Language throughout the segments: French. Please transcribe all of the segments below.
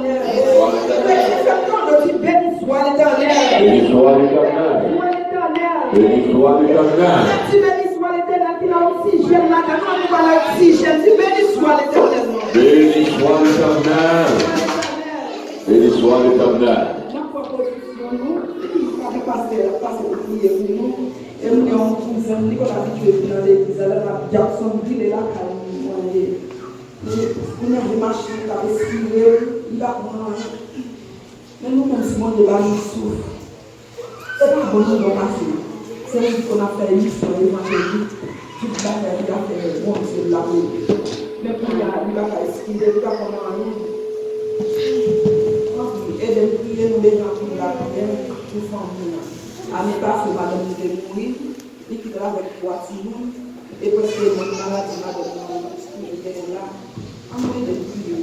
l'éternel. Béni soit l'éternel. Béni soit l'éternel. Béni soit l'éternel. Béni soit l'éternel qui a oxygène là. Quand on parle d'oxygène, béni soit l'éternel. Béni soit l'éternel. Béni soit l'éternel. Et nous avons tous amis qu'on a habitué dans l'église, là, Jackson, il est là, quand on a des machines, on a esquivé, il a commencé. Mais nous, même si on est là, nous souffrons. C'est pas bon, nous avons passé. C'est nous qu'on a fait une histoire évangélique, toute la terre, il a fait bon, c'est la route. Mais pour il a esquivé, il a commencé. Et depuis, nous les gens qui la prière, nous sommes là. À l'état, c'est madame de mourir, il quittera avec Poitinou, et parce que mon maladie m'a donné ce que j'étais là, en train de prier,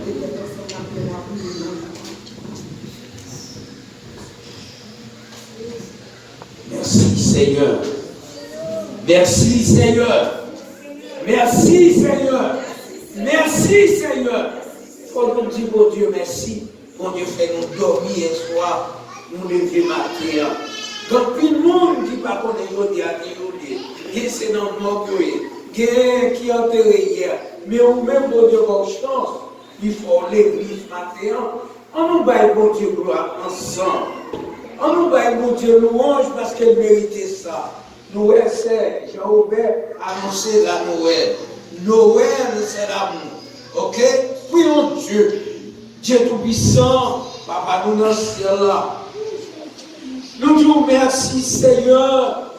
et des personnes après moi, merci Seigneur. Merci Seigneur. Merci Seigneur. Merci Seigneur. Faut nous dire, bon Dieu, merci. Bon Dieu, fait nous dormir un soir, nous lever matin. Donc, tout le monde qui ne connaît pas qui c'est dans le monde qui est enterré hier. Mais au même bon Dieu, bonne chance, il faut l'église matin. On nous baille bon Dieu gloire ensemble. On nous baille bon Dieu louange parce qu'elle méritait ça. Noël, c'est Jean-Aubert annoncé la Noël. Noël, c'est l'amour. Ok? Prions Dieu. Dieu Tout-Puissant, Papa, nous dans le ciel là. Nous disons merci Seigneur,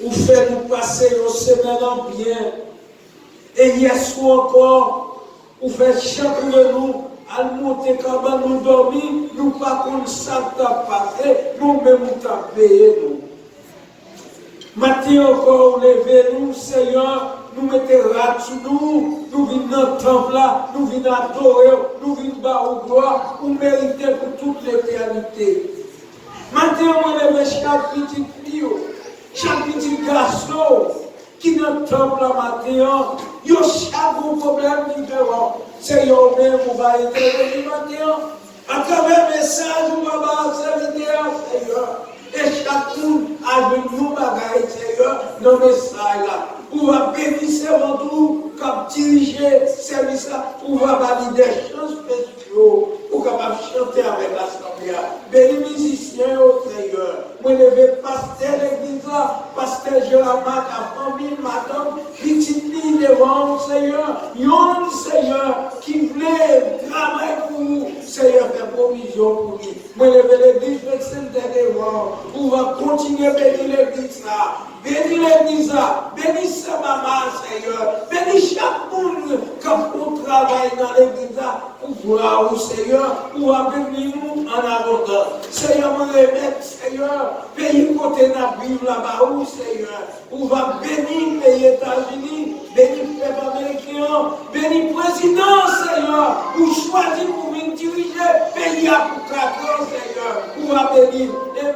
vous faites nous passer une semaine en bien. Et hier soir encore, vous faites chacun de nous à monter comme nous dormir, nous pas comme ça t'a passé, nous-mêmes nous t'a payé nous. Maintenant encore, levez-nous Seigneur, nous mettez rat sur nous venons dans le temple là, nous venons adorer, nous venons bas au gloire, nous méritez pour toute l'éternité. Maintenant, on lève chaque petit fille, chaque petit garçon qui est dans le temple matin, il y a chaque problème différent. Seigneur, même, on va intervenir maintenant. À travers le message, on va servir, Seigneur. Et chaque monde avec nous, bagaille, Seigneur, dans le message là. On va bénir avant tout, comme diriger ce service là, on va valider des chants spéciaux, pour capable chanter avec l'assemblée. Béni musicien au Seigneur. Moi, lever pasteur l'église là, pasteur Jéramac, la famille, madame, petite fille devant Seigneur. Yon Seieur, qui voulait travailler pour vous, Seigneur, fait provision pour lui. Moi, lever l'église, je vais devant. On va continuer à bénir l'église là. Bénis l'église là. Bénis sa maman, Seigneur. Bénis chaque monde quand on travaille dans l'église là. Pour voir où, Seigneur, pour bénir nous en abondance. Seigneur, mon remettre, Seigneur, pays côté dans la Bible là-bas, où, Seigneur, on va bénir les États-Unis, bénir le peuple américain, bénir le président, Seigneur, pour choisir pour venir diriger le pays à pour 4 ans, Seigneur, pour bénir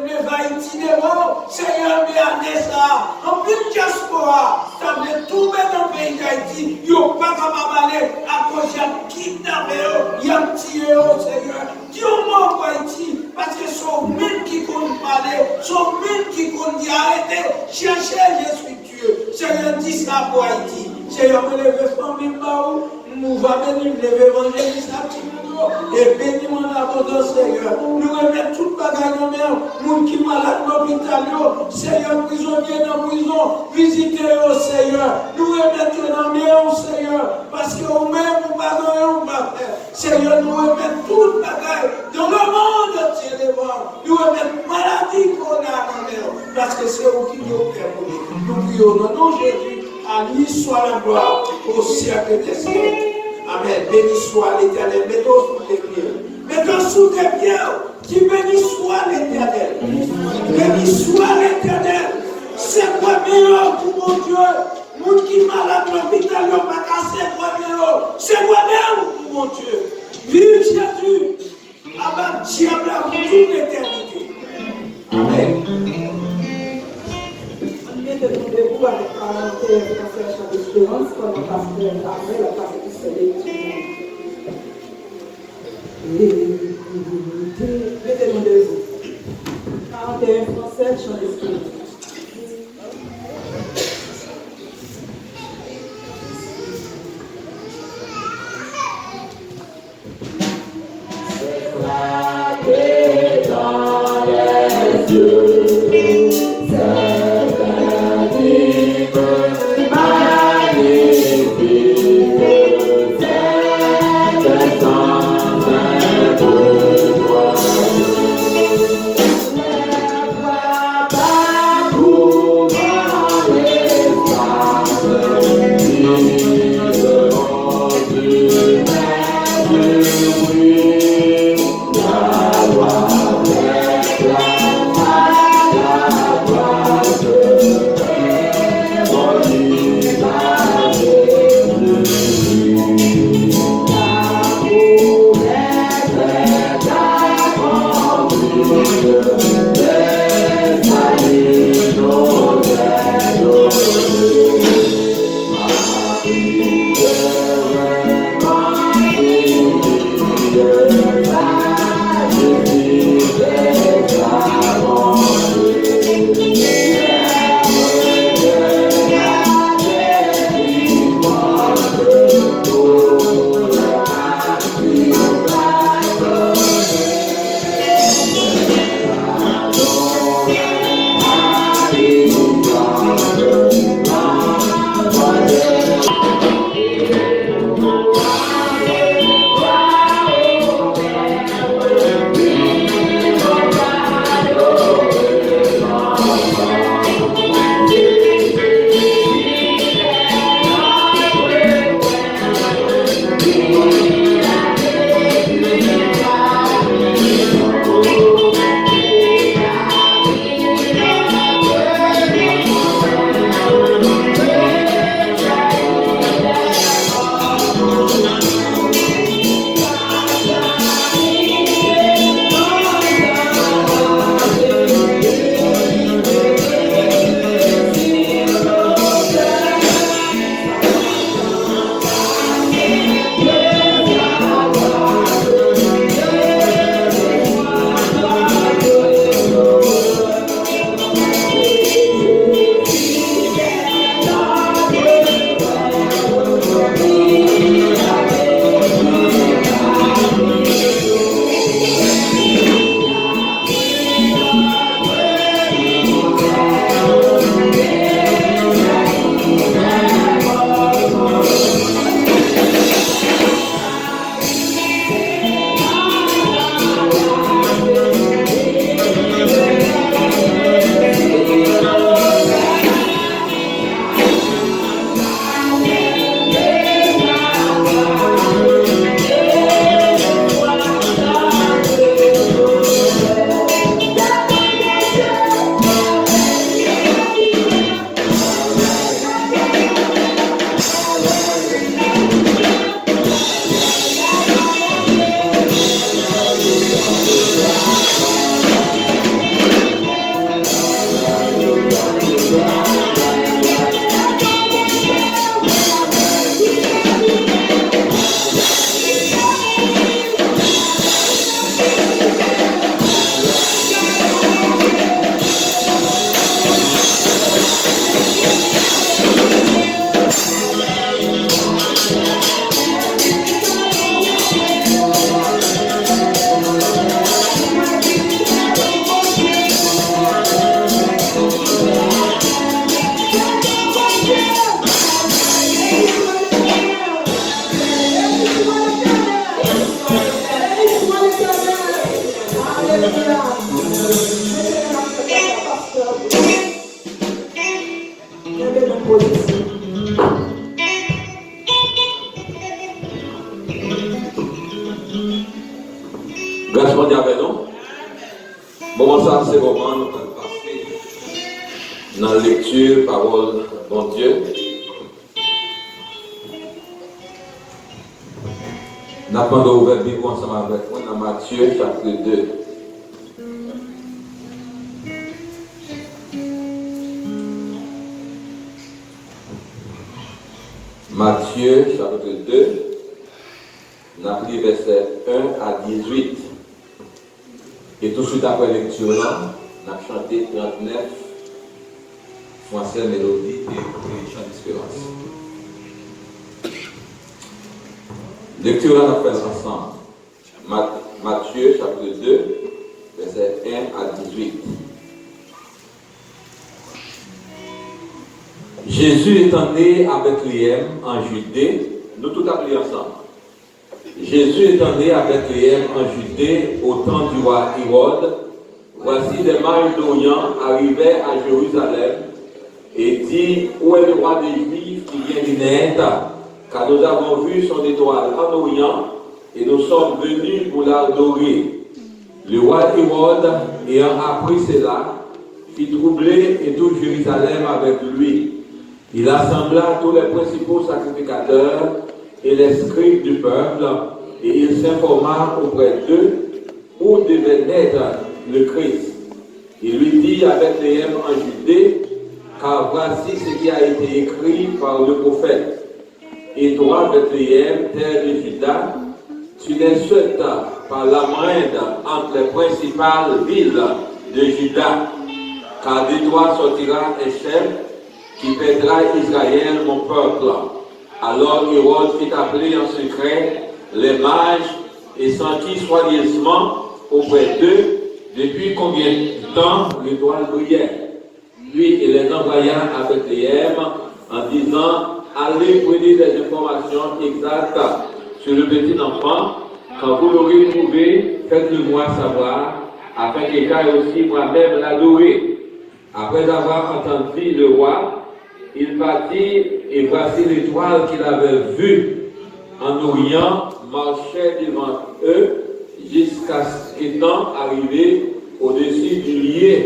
les Haïti devant, Seigneur, mais à ça, en plus de diaspora, ça veut tomber dans le pays d'Haïti, il n'y a pas capable d'aller à cause de kidnapper, il y a tiré, Seieur. Dieu m'a Haïti, parce que son même qui compte parler, son même qui compte dire arrêtez, cherchez, je suis Dieu. Seigneur, dis ça pour Haïti. Seigneur, me lever famille, nous va venir lever évangéliste et bénis mon abondance, Seieur. Nous remettons toute bagaille en mer, monde qui malade dans l'hôpital, Seigneur, prisonnier dans la prison, visitez-le, Seieur. Nous remettons dans mer, Seieur, parce que nous-mêmes, nous ne pouvons pas faire. Seigneur, nous remettons toute bagaille dans le monde entier devant. Nous remettons maladie qu'on a dans mer, parce que c'est vous qui nous permettez. Nous prions dans nom de Jésus, à lui soit la gloire au siècle des siècles. Amen. Béni soit l'Éternel. Mettons sous tes pieds. Mettons sous tes pieds. Qui béni soit l'Éternel. Béni soit l'Éternel. C'est quoi meilleur pour mon Dieu. Moun qui malade l'hôpital, il n'a pas cassé quoi meilleur. C'est quoi meilleur pour mon Dieu. Vive Jésus. Amen. Diable pour toute l'éternité. Amen. Debout avec parlementaire et cancer d'espérance, comme un pasteur après la place qui se Écoutez, mettez-nous debout. 41 français, chant d'esprit. Grâce mondiale avec nous. Bon, ça, c'est le moment où nous allons passer dans la lecture, parole, bon Dieu. Nous avons ouvert la Bible ensemble avec moi dans Matthieu, chapitre 2. Matthieu, chapitre 2, On a pris verset 1 à 18. Et tout de suite après lecture, on a chanté 39 français mélodie et chant d'espérance. Lecture, on a fait ensemble. Matthieu chapitre 2, verset 1 à 18. Jésus étant né à Bethléem en Judée, nous tout appelons ensemble. Jésus étant né à Bethléem en Judée au temps du roi Hérode, voici des mages d'Orient arrivaient à Jérusalem et dit, où est le roi des Juifs qui vient du naître? Car nous avons vu son étoile en Orient et nous sommes venus pour l'adorer. Le roi Hérode, ayant appris cela, fit troubler et tout Jérusalem avec lui. Il assembla tous les principaux sacrificateurs et les scribes du peuple, et il s'informa auprès d'eux où devait naître le Christ. Il lui dit à Bethléem en Judée, car voici ce qui a été écrit par le prophète. Et toi, Bethléem, terre de Juda, tu n'es seul par la moindre entre les principales villes de Juda, car de toi sortira un chef qui pètera Israël, mon peuple. Alors Hérode fit appeler en secret les mages et sentit soigneusement auprès d'eux depuis combien de temps l'étoile brillait. Puis il les envoya à Bethléem en disant, allez prenez des informations exactes sur le petit enfant. Quand vous l'aurez trouvé, faites-le-moi savoir, afin que j'aille aussi moi-même l'adorer. Après avoir entendu le roi, il partit, et voici l'étoile qu'il avait vue en Orient marchait devant eux jusqu'à ce qu'étant arrivé au-dessus du lieu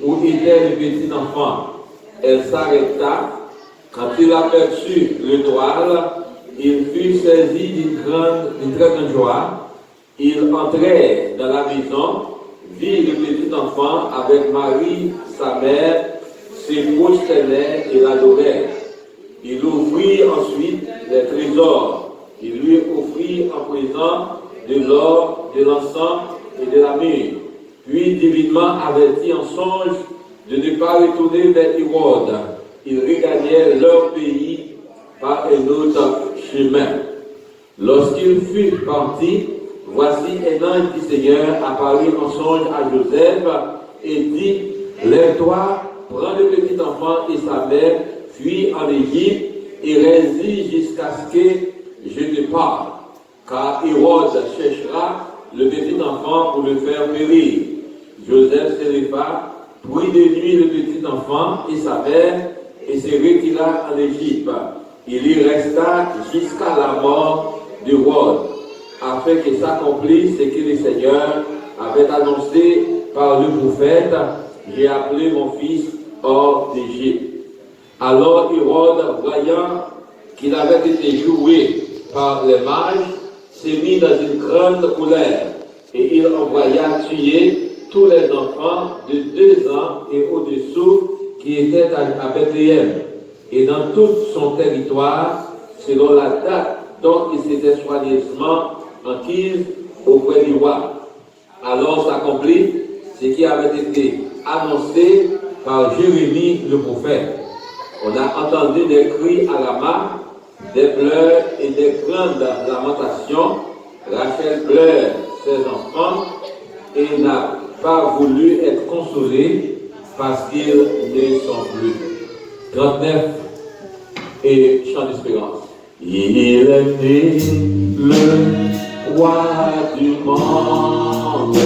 où était le petit enfant. Elle s'arrêta. Quand il aperçut l'étoile, il fut saisi d'une très grande joie. Il entrait dans la maison, vit le petit enfant avec Marie, sa mère, ses prosternaient et l'adoraient. Il ouvrit ensuite les trésors. Il lui offrit en présent de l'or, de l'encens et de la myrrhe. Puis, divinement averti en songe de ne pas retourner vers Hérode, ils regagnaient leur pays par un autre chemin. Lorsqu'il fut parti, voici un ange du Seigneur apparut en songe à Joseph et dit, lève-toi, prends le petit enfant et sa mère, fuis en Égypte et réside jusqu'à ce que je te parle. Car Hérode cherchera le petit enfant pour le faire périr. Joseph se leva, prit de nuit le petit enfant et sa mère et se retira en Égypte. Il y resta jusqu'à la mort d'Hérode, afin que s'accomplisse ce que le Seigneur avait annoncé par le prophète, j'ai appelé mon fils hors d'Égypte. Alors Hérode, voyant qu'il avait été joué par les mages, s'est mis dans une grande colère, et il envoya tuer tous les enfants de 2 ans et au-dessous qui étaient à Bethléem, et dans tout son territoire, selon la date dont il s'était soigneusement enquise auprès du roi. Alors s'accomplit ce qui avait été annoncé par Jérémie le prophète. On a entendu des cris à Rama, des pleurs et des grandes lamentations. Rachel pleure ses enfants et n'a pas voulu être consolée parce qu'ils ne sont plus. 39 et chant d'espérance. Il est né le roi du monde,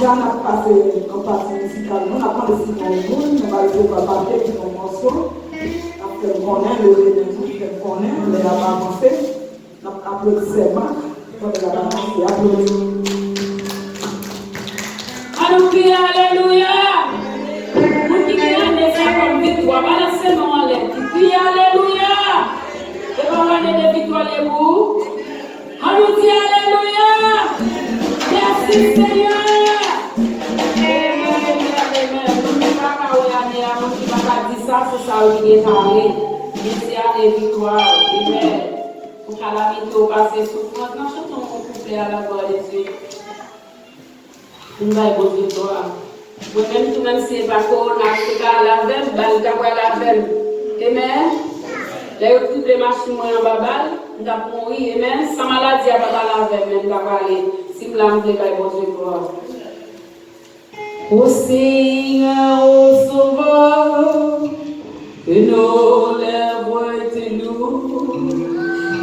Jean a passé en partie musicale. On a pas de signal, on va essayer de parler de nos morceaux. Après, on connaît le réveil, on connaît, on va avancer. On applaudit Marc, on va avancer, applaudit. Alléluia, alléluia. Vous qui gagnez ça comme victoire, balancez-nous en l'air. Qui crie alléluia. Et on va donner des victoires les vous. Alléluia, alléluia. Merci Seigneur. Amen. ça, c'est ça qui est parlé. Merci à la victoire. Amen. Pour calamité au passé, souffrance. Quand chantons mon couplet à la gloire de Dieu. Nous allons bonne victoire. Moi-même, tout même si pas qu'on a la veine, la veine. Amen. Les autres de machines en babal, nous avons mouru. Amen. Sans maladie, à la veine, même nous avons aller. Si vous l'avez dit, bonne victoire. Ô Seigneur, ô Sauveur, que nos lèvres te louent,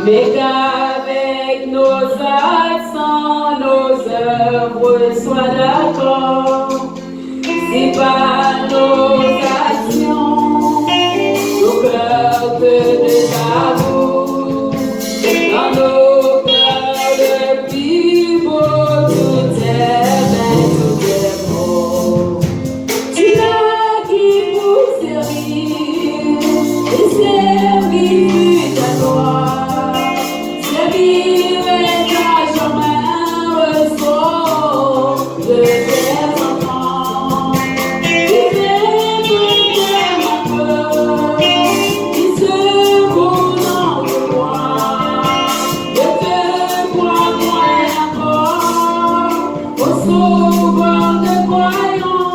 mais qu'avec nos accents, nos œuvres soient d'accord. C'est par nos actions, nos cœurs de l'amour, dans nos cœurs le plus beau, tout est vain, tout est beau. Tu n'as qui pour servir, et servir ta gloire, servir et ta jamais ressort de tes enfants. Tu fais briller ma peur, qui se bourrant de moi, je te crois encore, au sauveur de croyants.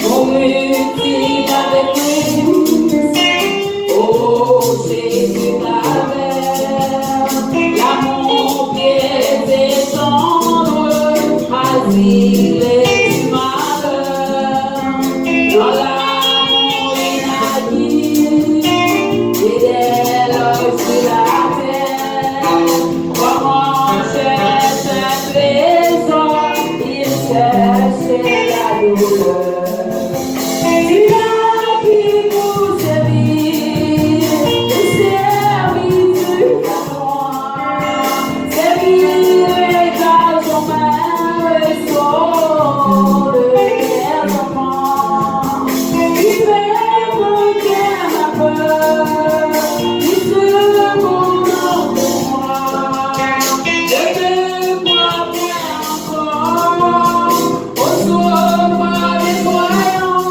Mon utile avec Christ, oh Jésus t'avais, l'amour pied et tendre, asile du malheur, dans l'amour inacquis, fidèle sur la terre, comment cherche un trésor, il cherche la douleur. Tu n'as qui pour servir, servir ta gloire, servir ta jamais ressort de tes enfants. Tu fais briller ma peur, tu te bourrant de moi, je te crois point encore, au sauveur des croyants,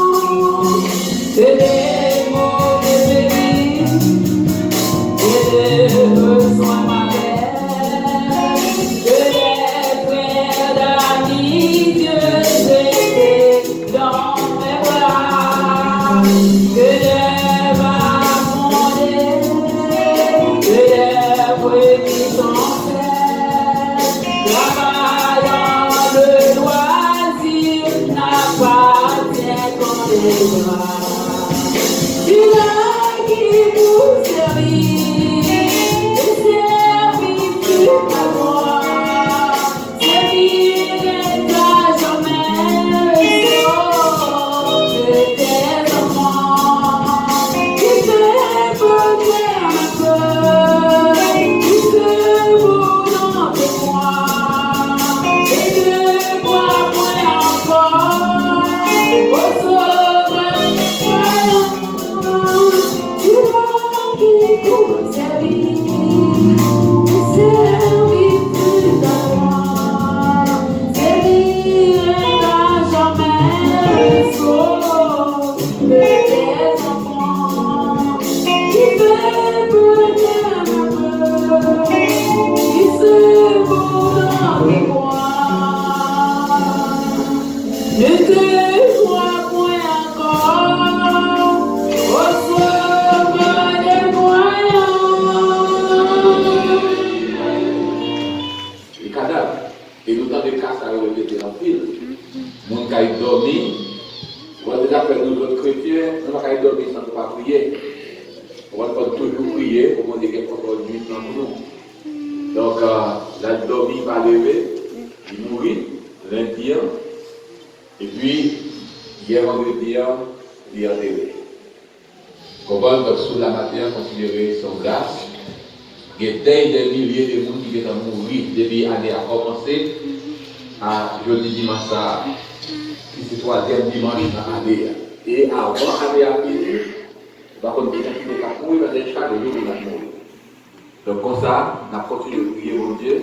que des mots de bénis, et de besoins ma mère, que des frères d'amis, Dieu jeté dans mes bras, que des bas fondés, que des brebis sont faits, travaillant de loisir n'appartient qu'en des bras. Tu n'as qui pour servir, et servir ta gloire, servir et ta jamais ressort de tes enfants. Tu fais briller ma peur, tu te bourrant de moi, et ne crois point encore, au sauveur des croyants. Tu n'as qui pour servir, servir ta gloire, servir et ta jamais ressort de tes enfants. Tu fais briller ma peur, qui se bourrant de moi, ne te crois point encore, au sauveur des croyants. Les cadavres. Et nous, dans des cas, ça a répété en pile. Mon cas est dormi. On va déjà faire nous autres chrétiens, on va dormir sans ne pas prier. On va toujours prier pour qu'on ait quelque chose de nuit dans nous. Donc, la dormi va lever, il mourit, lundi, et puis, hier vendredi, il est enterré. Comprenez, donc, sous la matière considérée son grâce, il y a des milliers de gens qui sont morts depuis l'année a commencé à jeudi dimanche, qui c'est le troisième dimanche dans l'année. Et avant l'année à fini, par contre, il y a des gens qui ont mourir, il y a des gens qui ont mourir. Donc, comme ça, on a continué de prier mon Dieu,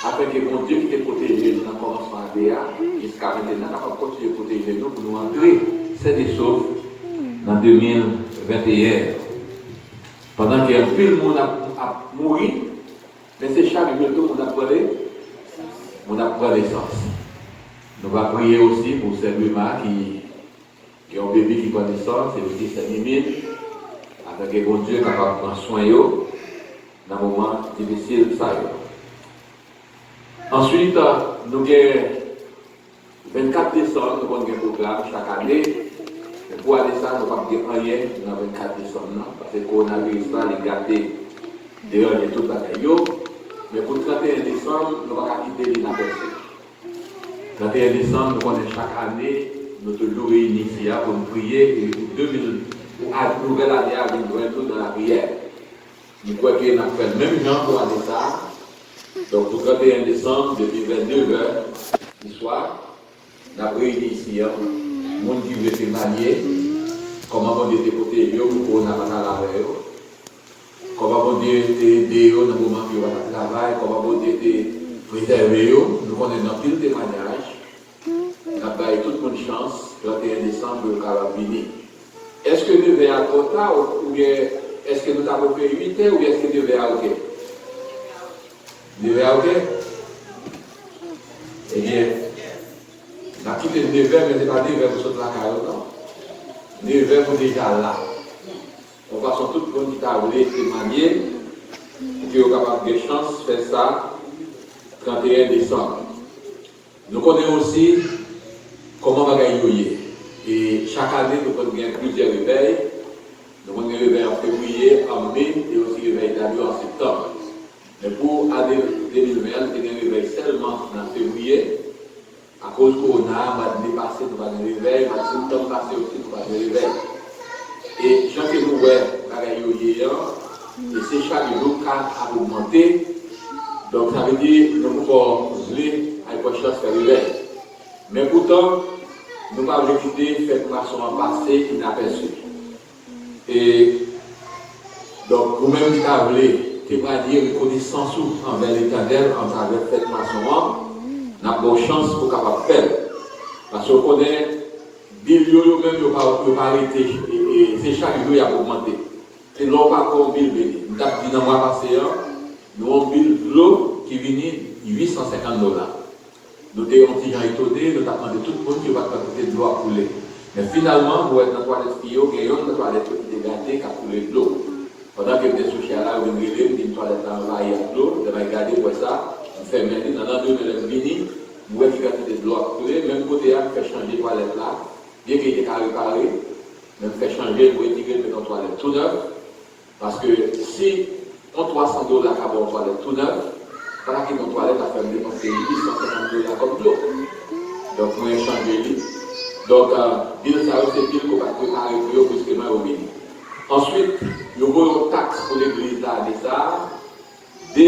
afin que mon Dieu qui te protège dans le commencement de l'année, jusqu'à maintenant, on a continué de protéger nous pour nous entrer c'est des sauf en 2021. Pendant qu'il y a un peu de monde a mouru, mais c'est chaque jour que on apprend l'essence. Nous allons prier aussi pour Saint-Louis qui a un bébé qui prend naissance, c'est aussi Saint-Mimine, avec un bon Dieu capable de prendre soin dans un moment difficile. Ensuite, nous avons 24 décembre, nous avons un programme chaque année. Mais pour aller ça, nous n'avons pas rien dans 24 décembre, parce que le coronavirus là, il est gâté derrière tout le bagaille. Mais pour le 31 décembre, nous ne pouvons pas quitter l'inaperçu. Le 31 décembre, nous connaissons chaque année, nous toujours réunis ici pour nous prier et pour 2000, pour la nouvelle année à venir dans la prière. Nous croyons qu'il y a fait le même genre pour aller ça. Donc pour le 31 décembre, depuis 29h du soir, nous avons réunis ici, le monde qui veut témoigner, comment on dit côté pour n'a pas la comment on dit aider dans le moment où on va travailler, comment on dit préserver, nous connaissons dans pile témoignage. Nous avons toute bonne chance, le 31 décembre, le carabinier. Est-ce que nous devons aller trop tard ou bien est-ce que nous avons fait 8 heures ou est-ce que nous devons aller OK? Nous devons aller OK? Eh bien, nous avons quitté 9h, mais ce n'est pas 9h pour sauter la carotte. 9h pour déjà là. On va sur toute bonne qui t'a voulu témoigner pour que vous soyez capable de chance de faire ça 31 décembre. Nous connaissons aussi comment on va gagner. Et chaque année, nous avons plusieurs réveils. Nous avons un réveil en février, en mai et aussi un réveil d'adieu en septembre. Mais pour l'année 2020, nous avons un réveil seulement en février. À cause du corona, le mois de passé, nous avons un réveil. Le mois de septembre passé aussi, nous avons un réveil. Et chaque nous voyons, et c'est chaque jour qui a augmenté. Donc ça veut dire que nous pouvons jouer avec une chance de faire réveil. Mais pourtant, nous ne pouvons pas quitter faire une façon en passé inaperçue. Et donc, vous-même qui avez témoigné reconnaissance envers l'Éternel en travers cette façon, nous avons une chance pour capable faire. Parce qu'on connaît, Bill même n'a pas arrêté. Et c'est chaque jour qui a augmenté. C'est non pas comme Bill Béni. Nous avons dit dans le mois passé, nous avons Bill l'eau qui vient $850. Nous étions étonnés, nous avons demandé tout le monde qui va côté de l'eau à couler. Mais finalement, vous êtes dans la toilette qui est dans la toilette qui est gâtée, qui a coulé de l'eau. Pendant que vous êtes sous là, vous avez une toilette dans la l'eau, vous avez regardé pour ça, vous faites maintenant dans deux minutes, vous voyez qu'il y a de l'eau à couler, même côté là, vous faites changer la toilette là, bien qu'il était carré, même fait changer, vous retirer dans la toilette tout neuf. Parce que si on $300 à une toilette tout neuf, voilà que notre toilette a fait dépenser $850 comme l'eau. Donc, nous avons changé. Donc, bill ça c'est bill qu'on va préparer pour brusquement au mini. Ensuite, nous avons une taxe pour l'église là, $2,850.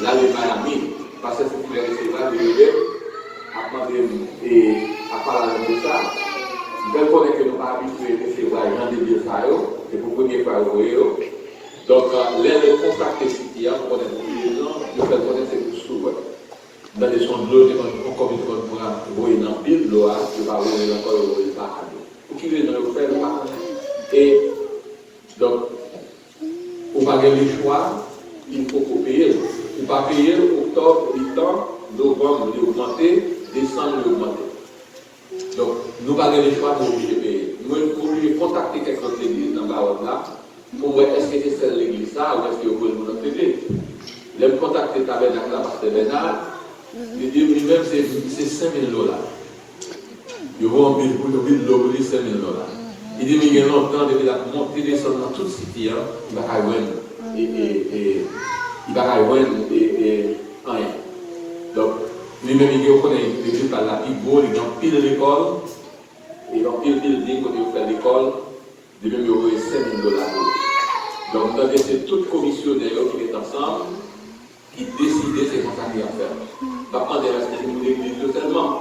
Là, le Miami, parce que c'est pour les recevoir de l'église, à parler de ça. Vous connaissez que nous n'avons pas habitué à recevoir les gens de bill ça, c'est pour la première fois au donc, les contacts ici, on connaît les gens, nous faisons connaître ces sous. Dans les sons de l'eau, on commence à voir dans le pile de l'eau, tu vas voir encore le parc. Pour qui les gens le font, le parc. Et donc, on va gagner le choix, il faut payer. On va payer octobre, novembre, augmenter, décembre, augmenter. Donc, nous va gagner le choix pour obliger de payer. Nous obligés de contacter quelqu'un de l'église dans la là. Pour voir est-ce que c'est celle de l'église ça ou est-ce que vous pouvez nous entrer. Les contacter le tabernacle là parce que Bernard, il dit lui-même c'est $5,000. Il va en ville pour nous $5,000. Il dit mais il y a longtemps depuis la montée descendre dans toute cité, il va y avoir rien. Donc lui-même il connaît l'église par la Pigo, il a pile l'école, il a pile building quand il fait l'école. De même, il y aurait $5,000. Donc, c'est tout commissionnaire qui est ensemble, qui décide de se consacrer à faire. Va prendre des responsabilités de l'église tellement.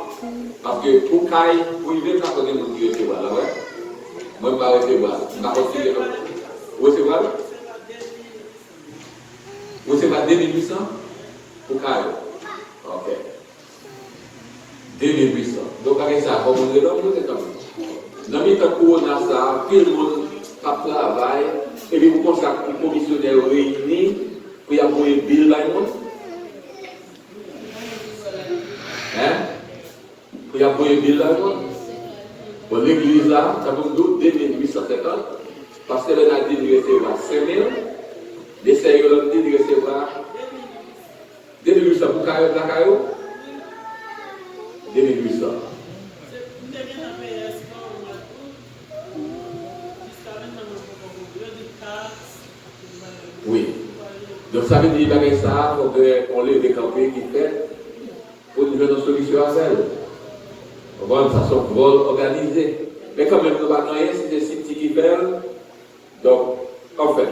Parce que pour Kai, pour y vivre, quand on est qui recevoir là, ouais. Moi, je ne vais pas recevoir. Je ne vais pas recevoir. Recevoir? Recevoir $2,800 pour Kai. Ok. 2800. Donc, avec ça, comme on est là, nous sommes dans le temps corona, ça, tout le monde travaille, et puis vous pensez que les commissionnaires réunis pour y avoir une bill là, hein? Pour y avoir une bill là, pour l'église là, ça vous donne 2850, parce que l'on a dit de recevoir 5000, les sérieux l'ont dit de recevoir 2800 pour Caillou, 2800. Oui. Donc ça veut dire que ça, on les décamper qui fait pour nous donner une solution à celle. On va de façon vol organisée. Mais quand même, nous ne pouvons rien si c'est City qui fait. Donc, en fait.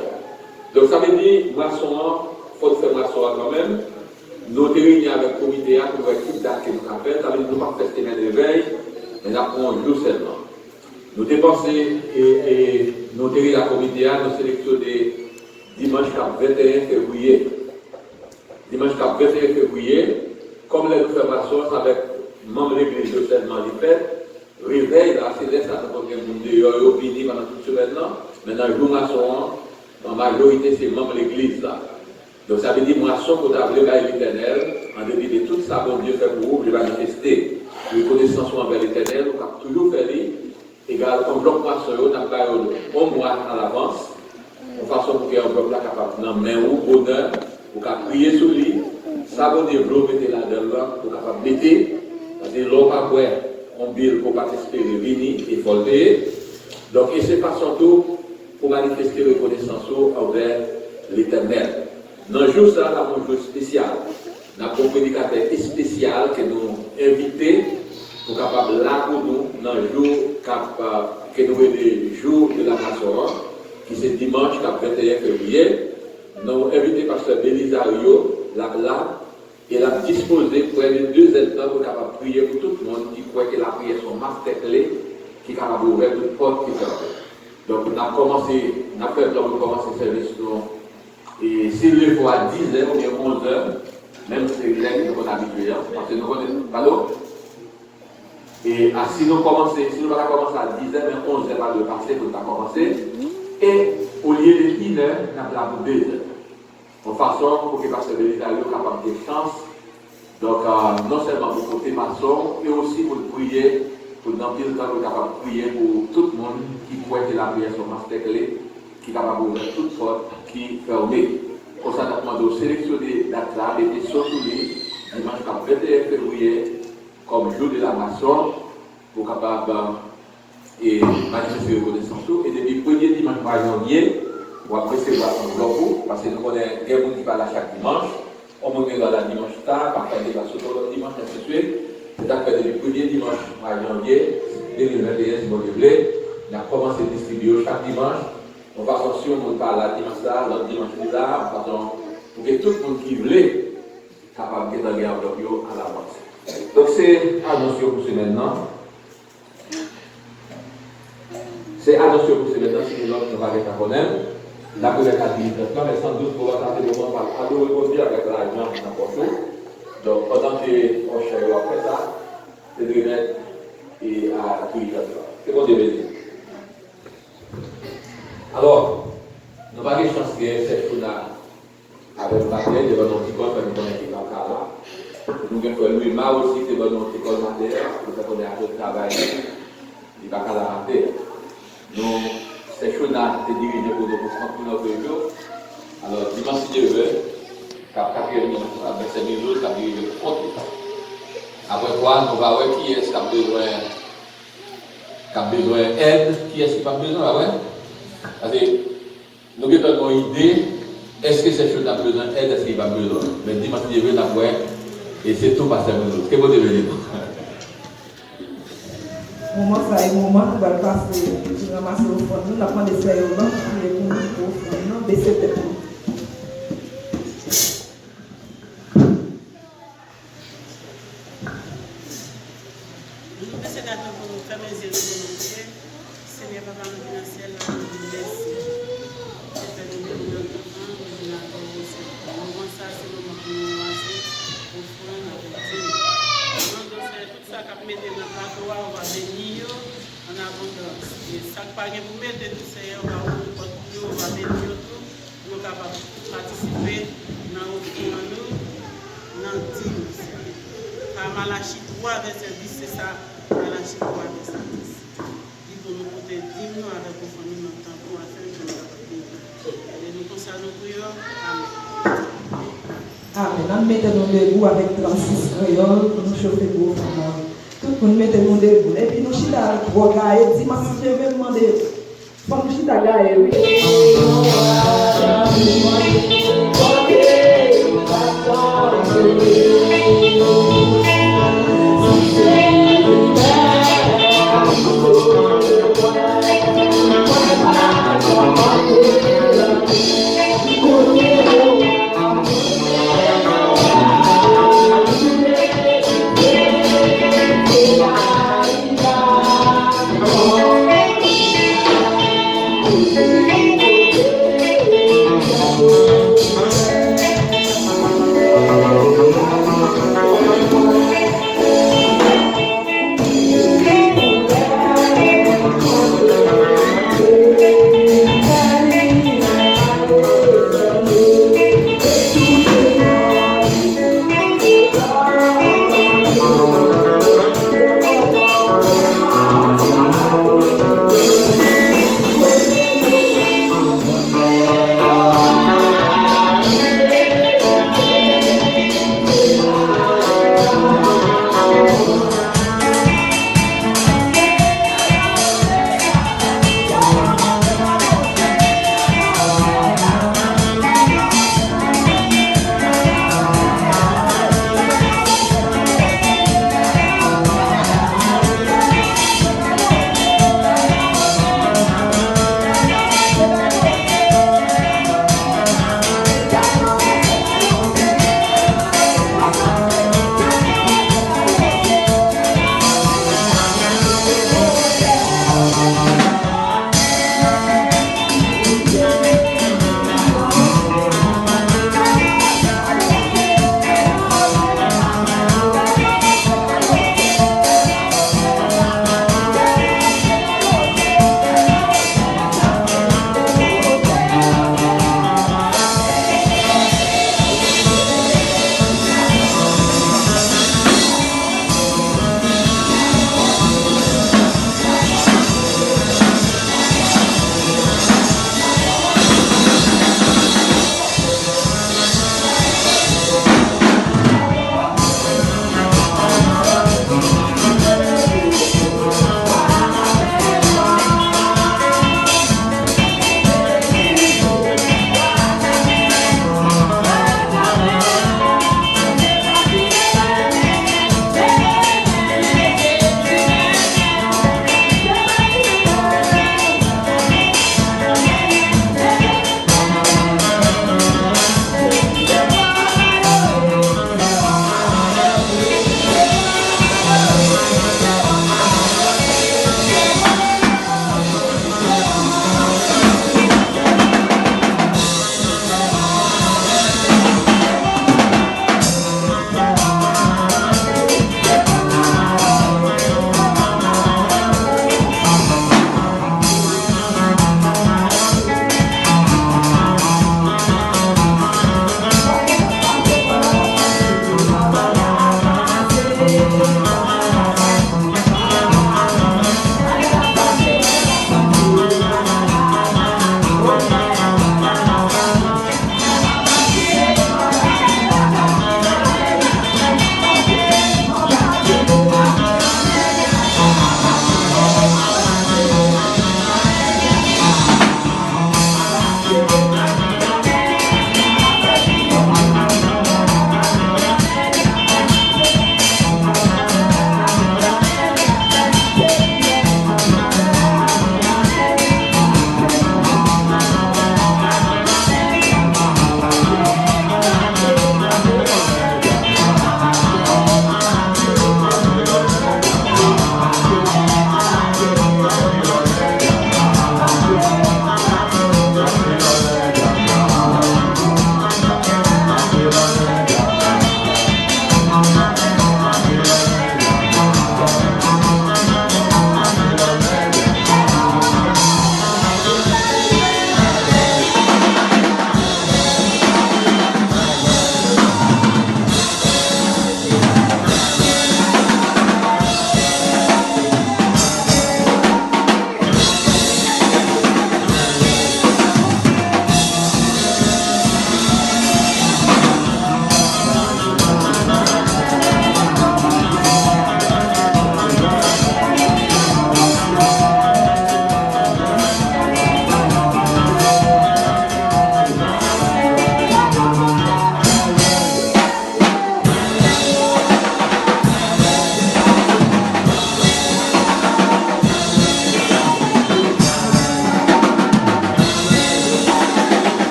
Donc ça veut dire, moisson, il faut faire moisson quand même. Nous avons réunis avec le comité pour voir toute date que nous avons fait. Ça veut dire que nous ne pouvons pas faire semaine de veille, mais nous avons un jour seulement. Nous dépensons et nous avons réunis avec le comité, nous sélectionnons dimanche 21 février. Dimanche 21 février, comme les informations avec membres de l'église seulement les fêtes, réveil, là, c'est là, ça nous avons fini pendant toute semaine. Maintenant, le jour moisson, en majorité, c'est membres de l'église là. Donc ça veut dire moisson pour t'appeler l'éternel, en début de tout ça, bon Dieu fait pour vous, je vais manifester. Reconnaissance envers l'éternel, on a toujours fait égal, comme bloc moisson, on a pas un mois à l'avance. De façon pour qu'il y ait un peuple capable de main ou bonheur, pour qu'il prier sur lui, s'abonner, mettez là-dedans, pour capable de mettre, parce que l'homme a boire, on bille pour participer, venir et volter. Donc, et c'est façon tout pour manifester reconnaissance envers l'éternel. Dans le jour, ça, nous avons un jour spécial. Nous avons un prédicateur spécial que nous invitons pour capable là pour nous, dans le jour que nous avons le jour de la Passoire, qui c'est dimanche 21 février. Nous avons invité Pasteur Belisario, là, et l'a disposé pour les 2 temps pour capable prier pour tout le monde qui croit que la prière sont master clé, qui est capable d'ouvrir toute porte qui ferme. Donc, on a commencé, on a fait le temps pour commencer le service. Et s'il le faut à 10h ou bien 11h, même si c'est là qu'on est habitué, parce que nous connaissons pas l'eau. Et si nous allons commencer à 10h, mais 11h pas de passer pour nous commencer. Et au lieu de 1h, nous avons la 2h. De façon pour que le pasteur Belisario soit capable de chance. Donc, non seulement pour côté maçon, mais aussi pour prier, pour dans le temps pour capable de prier pour tout le monde qui croit que la prière est master clé, qui est capable d'ouvrir toute porte qui est fermée. Pour ça, nous avons sélectionné la date là, était sortie dimanche 21 février, comme jour de la maçon, pour capable et manifester reconnaissance. Et depuis le 1er dimanche de janvier, on va recevoir un bloc, parce que nous connaissons des gens qui parlent chaque dimanche. On monte dans la dimanche tard, parfois des passes sur le dimanche, ainsi de suite. C'est-à-dire que depuis le 1er dimanche de janvier 2021, si vous voulez, on a commencé à distribuer chaque dimanche. On va sortir, on monte par la dimanche là, l'autre dimanche là, pour que tout le monde qui voulait capable de gagner un bloc à l'avance. Donc c'est annoncé pour ce maintenant. C'est annoncé pour ce maintenant, c'est l'autre qui va être à connaître. La première administration, mais sans doute pour tenter de voir à nous répondre avec l'argent n'importe où. Donc pendant que on cherche après ça, c'est de remettre et à tout ça. C'est bon de venir. Alors, nous n'avons pas de chance que cette chose-là, avec le matériel, devant notre école, nous connaissons qui va là. Nous avons fait Louis Ma aussi, devant notre école matérielle, nous avons fait un travail, il va la rater. Nous, cette chose-là, c'est dirigé pour notre jour. Alors, dimanche, si Dieu veut, cap 4e minute, avec ces minutes, ça dirige le compte. Après quoi, nous allons voir qui est-ce qui a besoin d'aide, qui est-ce qui n'a pas besoin, ouais? Parce que nous avons une idée, est-ce que cette chose a besoin d'aide, est-ce qu'il n'a pas besoin? Mais dimanche, si Dieu veut, nous allons voir, et c'est tout par 5 minutes. Qu'est-ce que vous devez dire? Moment ça est moment où on va passer, je ramasse le fond, nous avons des feuilles au banc, nous les pouvons au fond, non, baisser le temps. Monsieur Gâteau, pour nous faire mes yeux de volonté, Seigneur Papa, nous financiers, nous merci. C'est un nouveau notre temps, nous avons aussi. Nous avons ça, c'est le moment où nous avons offrande avec Dieu. Nous avons fait tout ça. va bénir en abondance. Et ça qui paraît vous mettre tout Seigneur, va bénir tout, nous capables de participer dans le nous, dans le dîme. Car Malachie 3, verset 10, c'est ça, Malachie 3, verset 10. Dit pour nous porter dîme nous avec nos familles dans le temps pour afin que nous capables et nous concernons prions. Amen. Amen. Nous mettons debout avec 36 créoles pour nous chauffer pour nous. Tout le monde mettons debout. Et puis nous chita pour gagner. Dimanche, je vais demander. Pour nous chita gagner, oui. Thank you.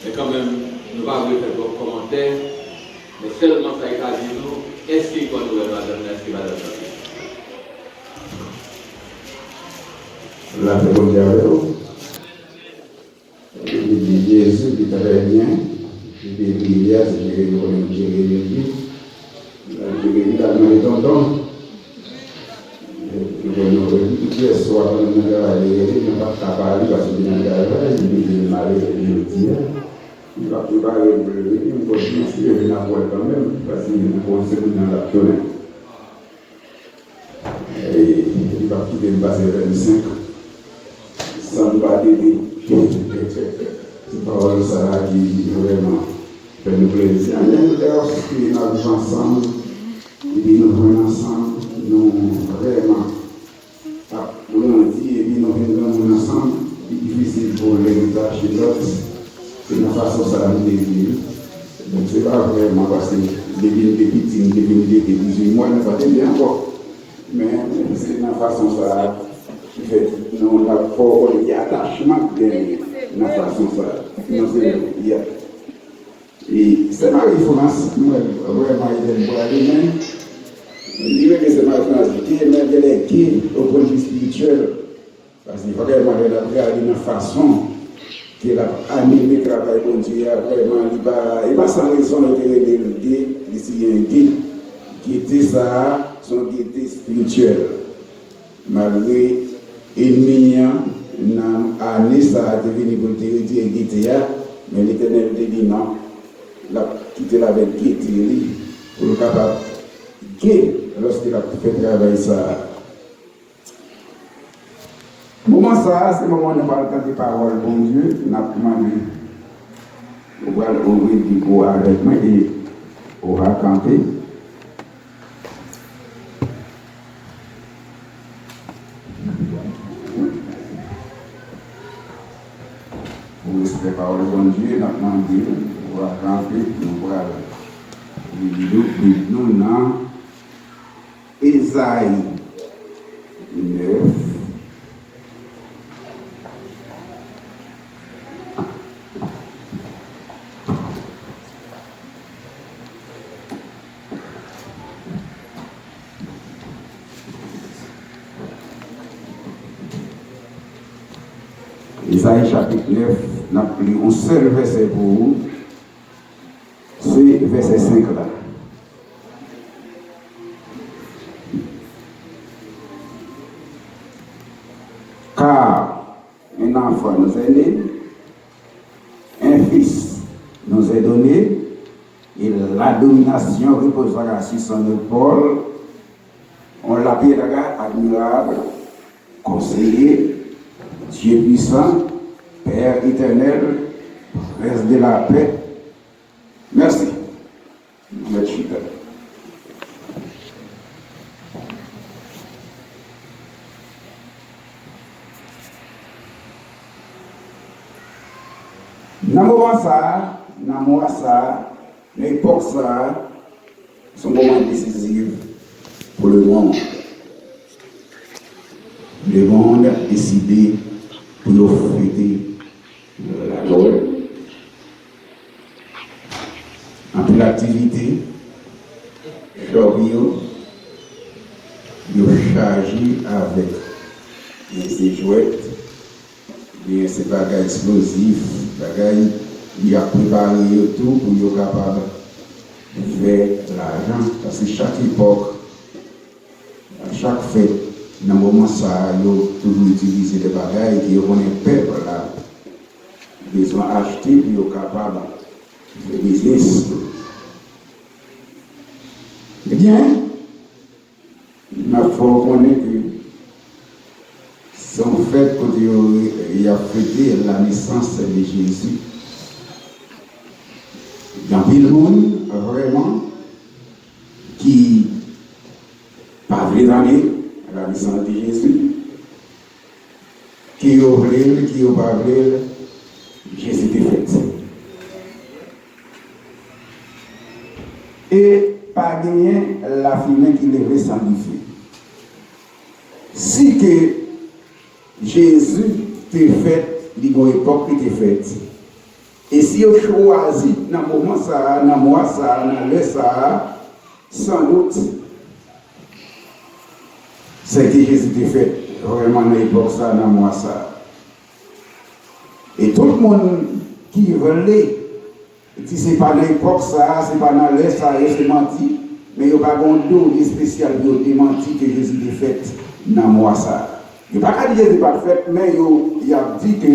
Mais quand même, nous ne pouvons pas faire de commentaires, mais seulement ça a dit nous, est-ce qu'il va nous madame, est-ce qu'il va nous la seconde Jésus qui très bien, il dit hier, c'est Jérémie, il a demandé tonton. Hier soir, on n'a pas parlé parce qu'il y a un gars, il est malade, il va préparer une continuer à venir à voir quand même, parce qu'il est conseillé dans la tournée. Et il va quitter le passé 25 sans pas d'aider. C'est pas ça qui vraiment fait nous plaisir. Nous avons ensemble, et nous venons ensemble, nous vraiment, nous dit, et puis nous venons ensemble, c'est difficile pour l'héritage de l'autre. C'est une façon ça nous dévie. Donc c'est pas vraiment parce que les petits, les 18 mois, ne pas bien encore. Mais c'est une façon ça qui fait nous avons fort de attachement derrière une façon ça. Non, c'est et c'est Marie-France, vraiment il est pour aller même. Il dit que c'est Marie-France qui est même qui au point de vue spirituel. Parce qu'il faut vraiment regarder une façon qui a animé le travail de Dieu, vraiment, il va sans raison de vérité, qui était ça, son guide spirituel. Malgré ennemi, année ça a devenu pour Dieu et guide, mais l'Éternel dit non, il a quitté la veille guide pour le capable guide lorsqu'il a fait travail ça. Moment ça, c'est le moment où on parle de parole, bon Dieu, n'a demandé. On va ouvrir du bois avec moi et on va camper. Pour respecter par le bon Dieu, nous demandons, on va camper, nous va nous dans Ésaïe 9. Isaïe chapitre 9, nous avons pris un seul verset pour vous, c'est verset 5 là. Car un enfant nous est né, un fils nous est donné, et la domination reposera sur son épaule. On l'appellera admirable, conseiller, Dieu puissant, Père éternel, Prince de la paix. Merci. Merci. Dans le moment ça, dans l'époque ça, c'est un moment décisif pour le monde. Le monde a décidé pour nous fêter la Noël. En plus l'activité, nous chargé avec des jouets, ces bagages explosifs, bagages il a préparé tout pour être capable de faire l'argent. Parce que chaque époque, à chaque fête, dans le moment ça, il a toujours utilisé des bagages qui ont un peuple là, besoin d'acheter pour être capable de faire business. Eh bien, il faut reconnaître que son fait qu'il a fêté la naissance de Jésus. Dans le monde, vraiment, qui parle d'année à la naissance de Jésus, qui ouvre, qui parle, Jésus est fait. Et pas gagner la fumée qui devait sanctifier. Si que Jésus t'est fait, l'époque qui t'est faite. Et si on choisit dans le moment ça, dans le mois ça, dans le ça, sans doute, c'est que Jésus t'est fait vraiment dans l'époque ça, dans le mois ça. Et tout le monde qui veut si ce n'est pas dans l'époque ça, ce n'est pas dans le ça, c'est menti. Mais il n'y a pas de don spécial pour démentir que Jésus est fait dans le mois ça. Il n'y a pas qu'à dire que Jésus n'est pas fait, mais il a dit que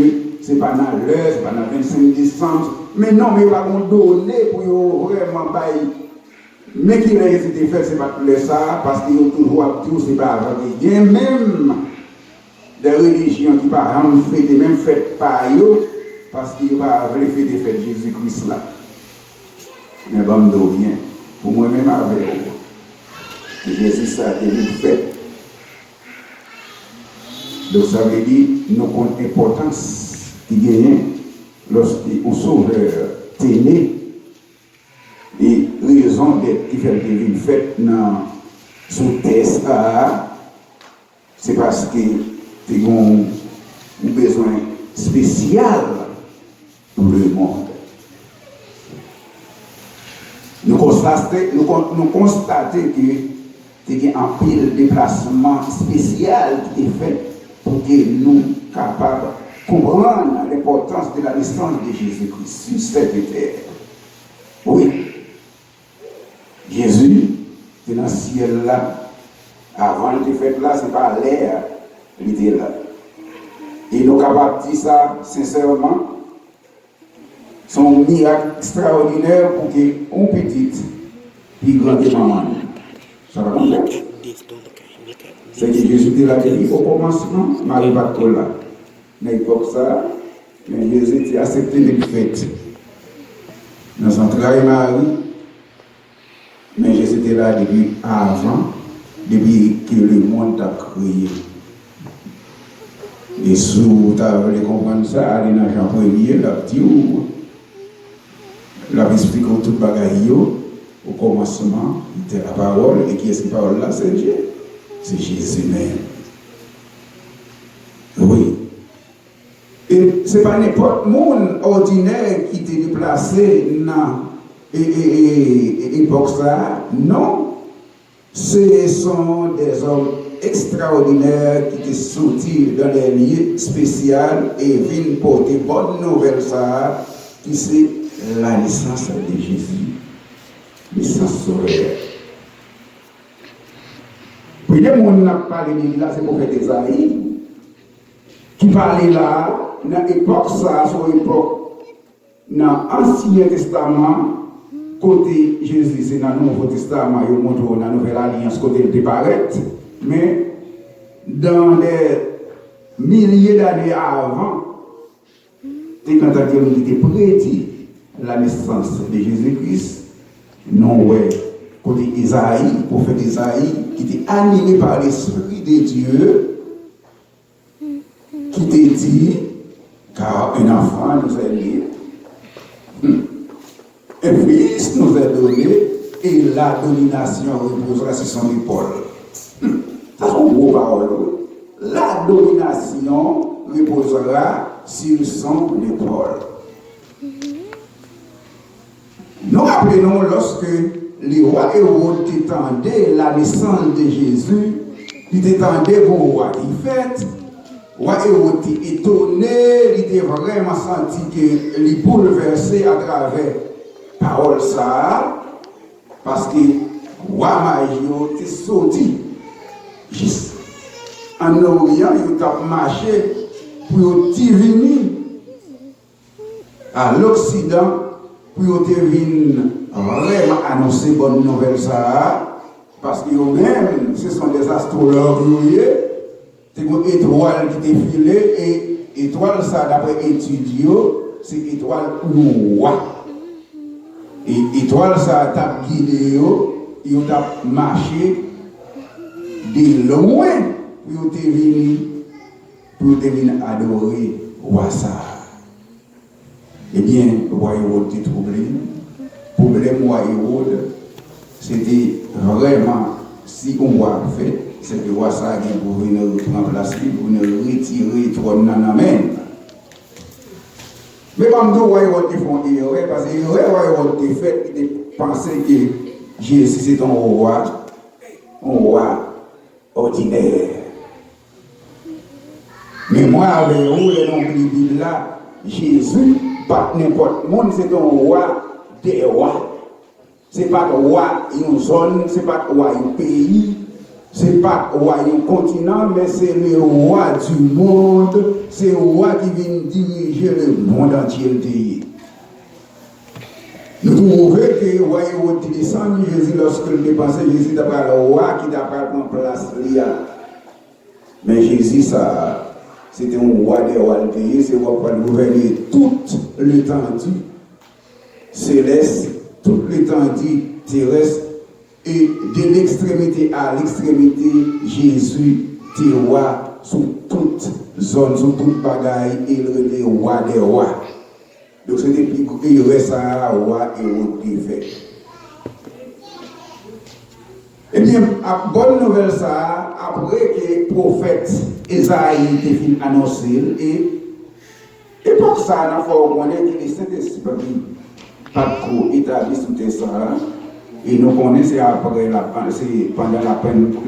ce n'est pas dans l'heure, ce n'est pas dans le 25 décembre. Mais non, mais il n'y a pas de donner pour vraiment bailler. Mais qui a été fait, ce n'est pas tout ça, parce qu'il y a toujours tout, ce n'est pas avant. Il y a même des religions qui par exemple fêtent, même fêtes par eux, parce qu'ils n'ont pas fait des fêtes de Jésus-Christ là. Mais bon, je reviens. Pour moi-même, avec eux, Jésus ça a été fait. Donc ça veut dire nous avons une importance qui gagne lorsqu'on sauveur est né et raison d'être qui fait une fête dans sous test c'est parce que nous avons un besoin spécial pour le monde. Nous constatons que il y a un pile de déplacement spécial qui est fait pour que nous soyons capables de comprendre l'importance de la naissance de Jésus-Christ sur cette terre. Oui, Jésus est dans le ciel là. Avant de faire là, ce n'est pas l'air, il était là. Et nous sommes capables de dire ça sincèrement. Son miracle extraordinaire pour qu'un petit puis grand maman. Ça va comme ça. C'est que Jésus était là au commencement, Marie pas trop là. Dans l'époque ça, mais Jésus était accepté de fête. dans son travail Marie, mais Jésus était là depuis avant, depuis que le monde a créé. Et si vous avez compris ça, allez dans Jean 1er, la petite ou la explique tout le bagaille au commencement, il était la parole, et qui est cette parole là? C'est Dieu. C'est Jésus même. Oui. Et ce n'est pas n'importe monde ordinaire qui était déplacé dans l'époque ça. Non. Ce sont des hommes extraordinaires qui étaient sortis dans des lieux spéciaux et viennent porter bonne nouvelle ça, qui c'est la naissance de Jésus. Naissance sauveur. Puis le monde n'a pas parlé de là, c'est le prophète Esaïe qui parlait là, dans l'époque ça, sur l'époque, dans l'Ancien Testament, côté Jésus, c'est dans le Nouveau Testament, il montre dans la Nouvelle Alliance, côté il paraît, mais dans des milliers d'années avant, c'est quand on était prédit la naissance de Jésus-Christ, non, ouais, côté Isaïe, prophète Isaïe, qui était animé par l'Esprit de Dieu, qui t'a dit, car un enfant nous est né, un fils nous est donné, et la domination reposera sur son épaule. Ça sont gros paroles. La domination reposera sur son épaule. Nous rappelons lorsque les rois Hérode attendaient la naissance de Jésus, ils attendaient pour le roi qui fête. Le roi Hérode était étonné, il était vraiment senti que les bouleversé à travers la parole ça, parce que le roi Magie était sorti juste en Orient, il a marché pour venir à l'Occident, pour venir vraiment annoncer bonne nouvelle ça, parce que eux-mêmes, ce sont des astrologues, c'est une étoile qui est filée, et étoile ça, d'après étudier, c'est étoile roi. Et étoile ça, t'a guidé, ils ont marché de loin pour venir adorer roi ça. Eh bien, le roi Hérode était troublé. Le problème roi Hérode, c'était vraiment, si on voit fait, c'est que le roi ça pour venir remplacer, pour venir retirer le trône dans la main. Mais comme nous, roi Hérode font erreur, parce que le roi Hérode fait, il pensait que Jésus c'est un roi ordinaire. Mais moi, avec vous, les noms de la Bible là, Jésus, pas n'importe monde, c'est un roi des rois. Ce n'est pas un roi d'une zone, ce n'est pas un roi d'un pays, ce n'est pas un roi d'un continent, mais c'est le roi du monde, c'est le roi qui vient diriger le monde entier. Nous trouvons que le roi est descendu Jésus lorsqu'il dépensait Jésus d'après le roi qui d'après prendre place là. Mais Jésus, ça, c'était un roi des rois du pays, c'est un roi qui gouverner tout l'étendue céleste, tout l'étendue terrestre, et de l'extrémité à l'extrémité, Jésus était roi sur toute zone, sur toute bagaille, et il est roi des rois. Donc c'était plus qu'il reste un roi et autre qui fait. Eh bien, à bonne nouvelle ça, après que le prophète Esaïe était fini annoncé, et pour ça, il faut reconnaître que le Saint-Esprit pas trop établi sous ça, et nous connaissons après pendant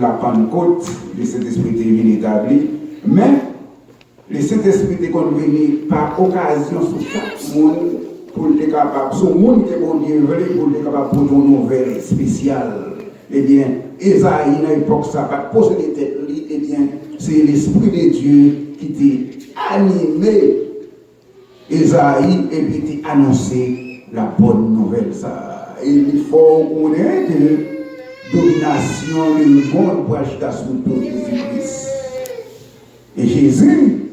la Pentecôte, le Saint-Esprit est venu établi, mais le Saint-Esprit est convenu par occasion sur chaque monde pour être capable, sur le monde qui est bon Dieu, pour être capable de produire une nouvelle spéciale. Eh bien, Esaïe, à l'époque, ça n'a pas posé des têtes, eh bien, c'est l'Esprit de Dieu qui t'a animé Esaïe et puis t'a annoncé la bonne nouvelle. Ça. Et il faut connaître que domination du monde pour acheter sous Jésus-Christ. Et Jésus,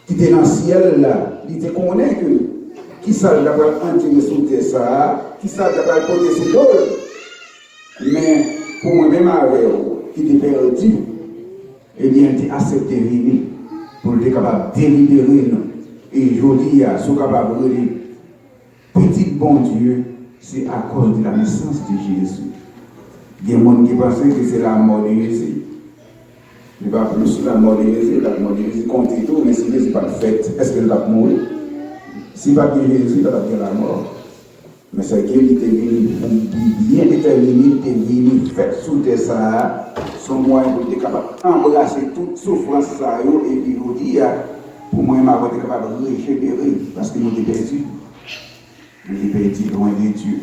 qui était dans le ciel là, il te connaît que qui ça d'après entrer sous terre ça, qui ça d'après porter ses dôles. Mais pour moi-même avec qui était perdu, eh bien, il était accepté venir pour être capable de délibérer. Et je dis, si vous capable de dire, petit bon Dieu, c'est à cause de la naissance de Jésus. Il y a des gens qui pensent que c'est la mort de Jésus. Il n'y a pas plus la mort de Jésus, la mort de Jésus compte tout, mais si Jésus n'est pas fait, est-ce qu'il va mourir? Si il va dire Jésus, il va dire la mort. Mais c'est qu'il était venu pour bien déterminer, il était venu faire sous terre ça, son moyen pour être capable d'embrasser toute souffrance ça, et puis vous dire, pour moi, je suis capable de récupérer, parce que nous sommes perdus. Nous sommes perdus loin de Dieu.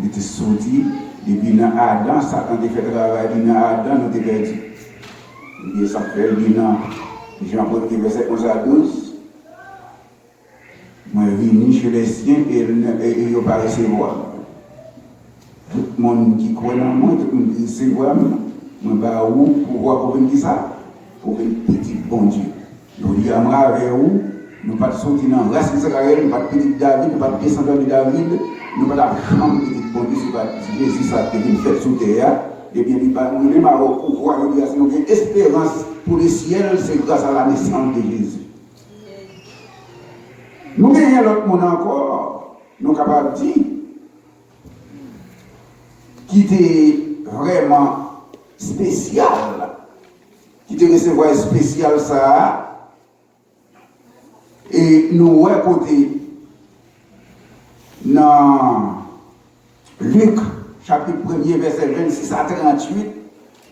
Nous sommes sortis, depuis dans Adam, Satan a fait travail, dans Adam, nous sommes perdus. Et ça fait, dans Jean-Paul, verset 11 à 12. Moi, je suis venu chez les siens et ils n'ont pas recevoir. Tout le monde qui croit en moi, tout le monde qui recevoir, moi, je vais pouvoir pour venir ça, pour un petit bon Dieu. Nous disons avec vous, nous ne pas sortir dans la race d'Israël, nous ne pas petit David, nous ne pas descendant de David, nous ne pas chambre petit bon Dieu, c'est pas Jésus, ça qui est fait sous terre. Et bien, nous n'avons pas pouvoir, nous avons une espérance pour le ciel, c'est grâce à la naissance de Jésus. Nous gagnons l'autre monde encore, nous sommes capables de dire, qui était vraiment spécial, qui était recevoir spécial ça, et nous côté dans Luc, chapitre 1er, verset 26 à 38,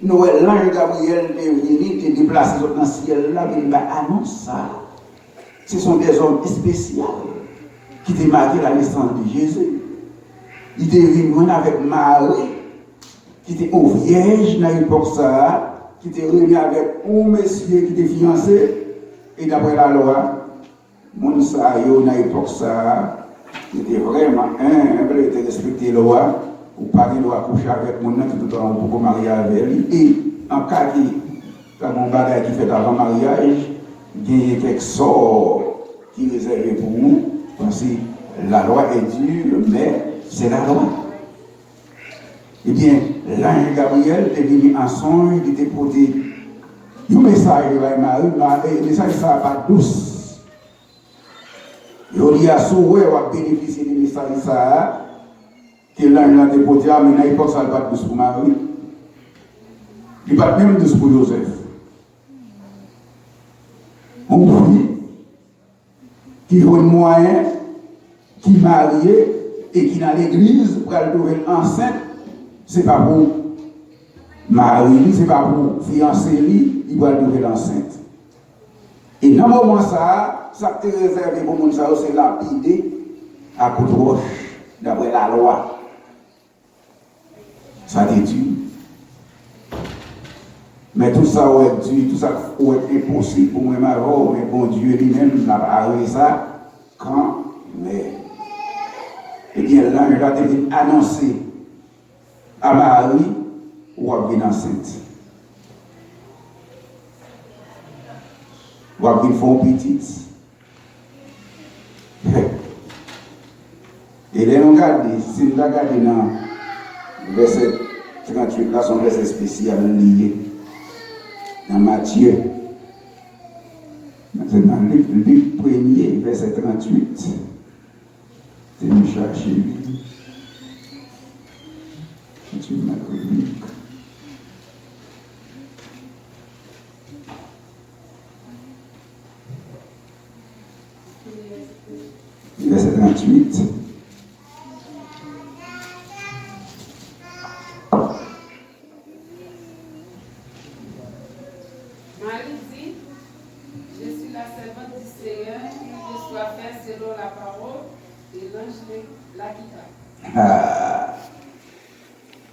nous l'ange Gabriel est venu déplacer dans le ciel là, il annonce ça. Ce sont des hommes spéciaux qui ont marqué la naissance de Jésus. Il était venu avec Marie, qui était une vierge dans l'époque ça, qui était réuni avec un monsieur qui était fiancé, et d'après la loi, mon ça, dans l'époque ça, qui était vraiment humble, était respecté la loi, ou pas de loi coucher avec mon nom tout le temps pour marier avec lui. Et en cas de mon bagage qui fait avant mariage, il y a quelques sorts qui sont réservés pour nous, parce que la loi est dure, mais c'est la loi. Eh bien, l'ange Gabriel est venu en songe, il était porté un message de Marie, le message ça pas douce. Il dit à Souhait, on va bénéficier du message ça, que l'ange a déporté, mais dans l'époque, ça n'a pas douce pour Marie. Il n'y a pas même douce pour Joseph. On prie, qui a un moyen, qui est marié et qui est dans l'église pour aller trouver enceinte, ce n'est pas pour marier, ce n'est pas pour fiancer lui, il va trouver l'enceinte. Et dans le moment ça qui est réservé pour mon ça, c'est lapidé à coup de roche, d'après la loi. Ça détruit. Mais tout ça est dû, tout ça est impossible pour moi, mais bon Dieu lui-même n'a pas arrivé ça quand, mais. Eh bien, l'ange a été annoncé à Marie ou à venir enceinte. Ou à venir faire petite. Et là, on regarde, si nous regardons dans le verset 38, là, son verset spécial lié. Dans Matthieu, dans Luc 1er, verset 38, c'est nous chercher lui. Tu m'as Luc. Verset 38.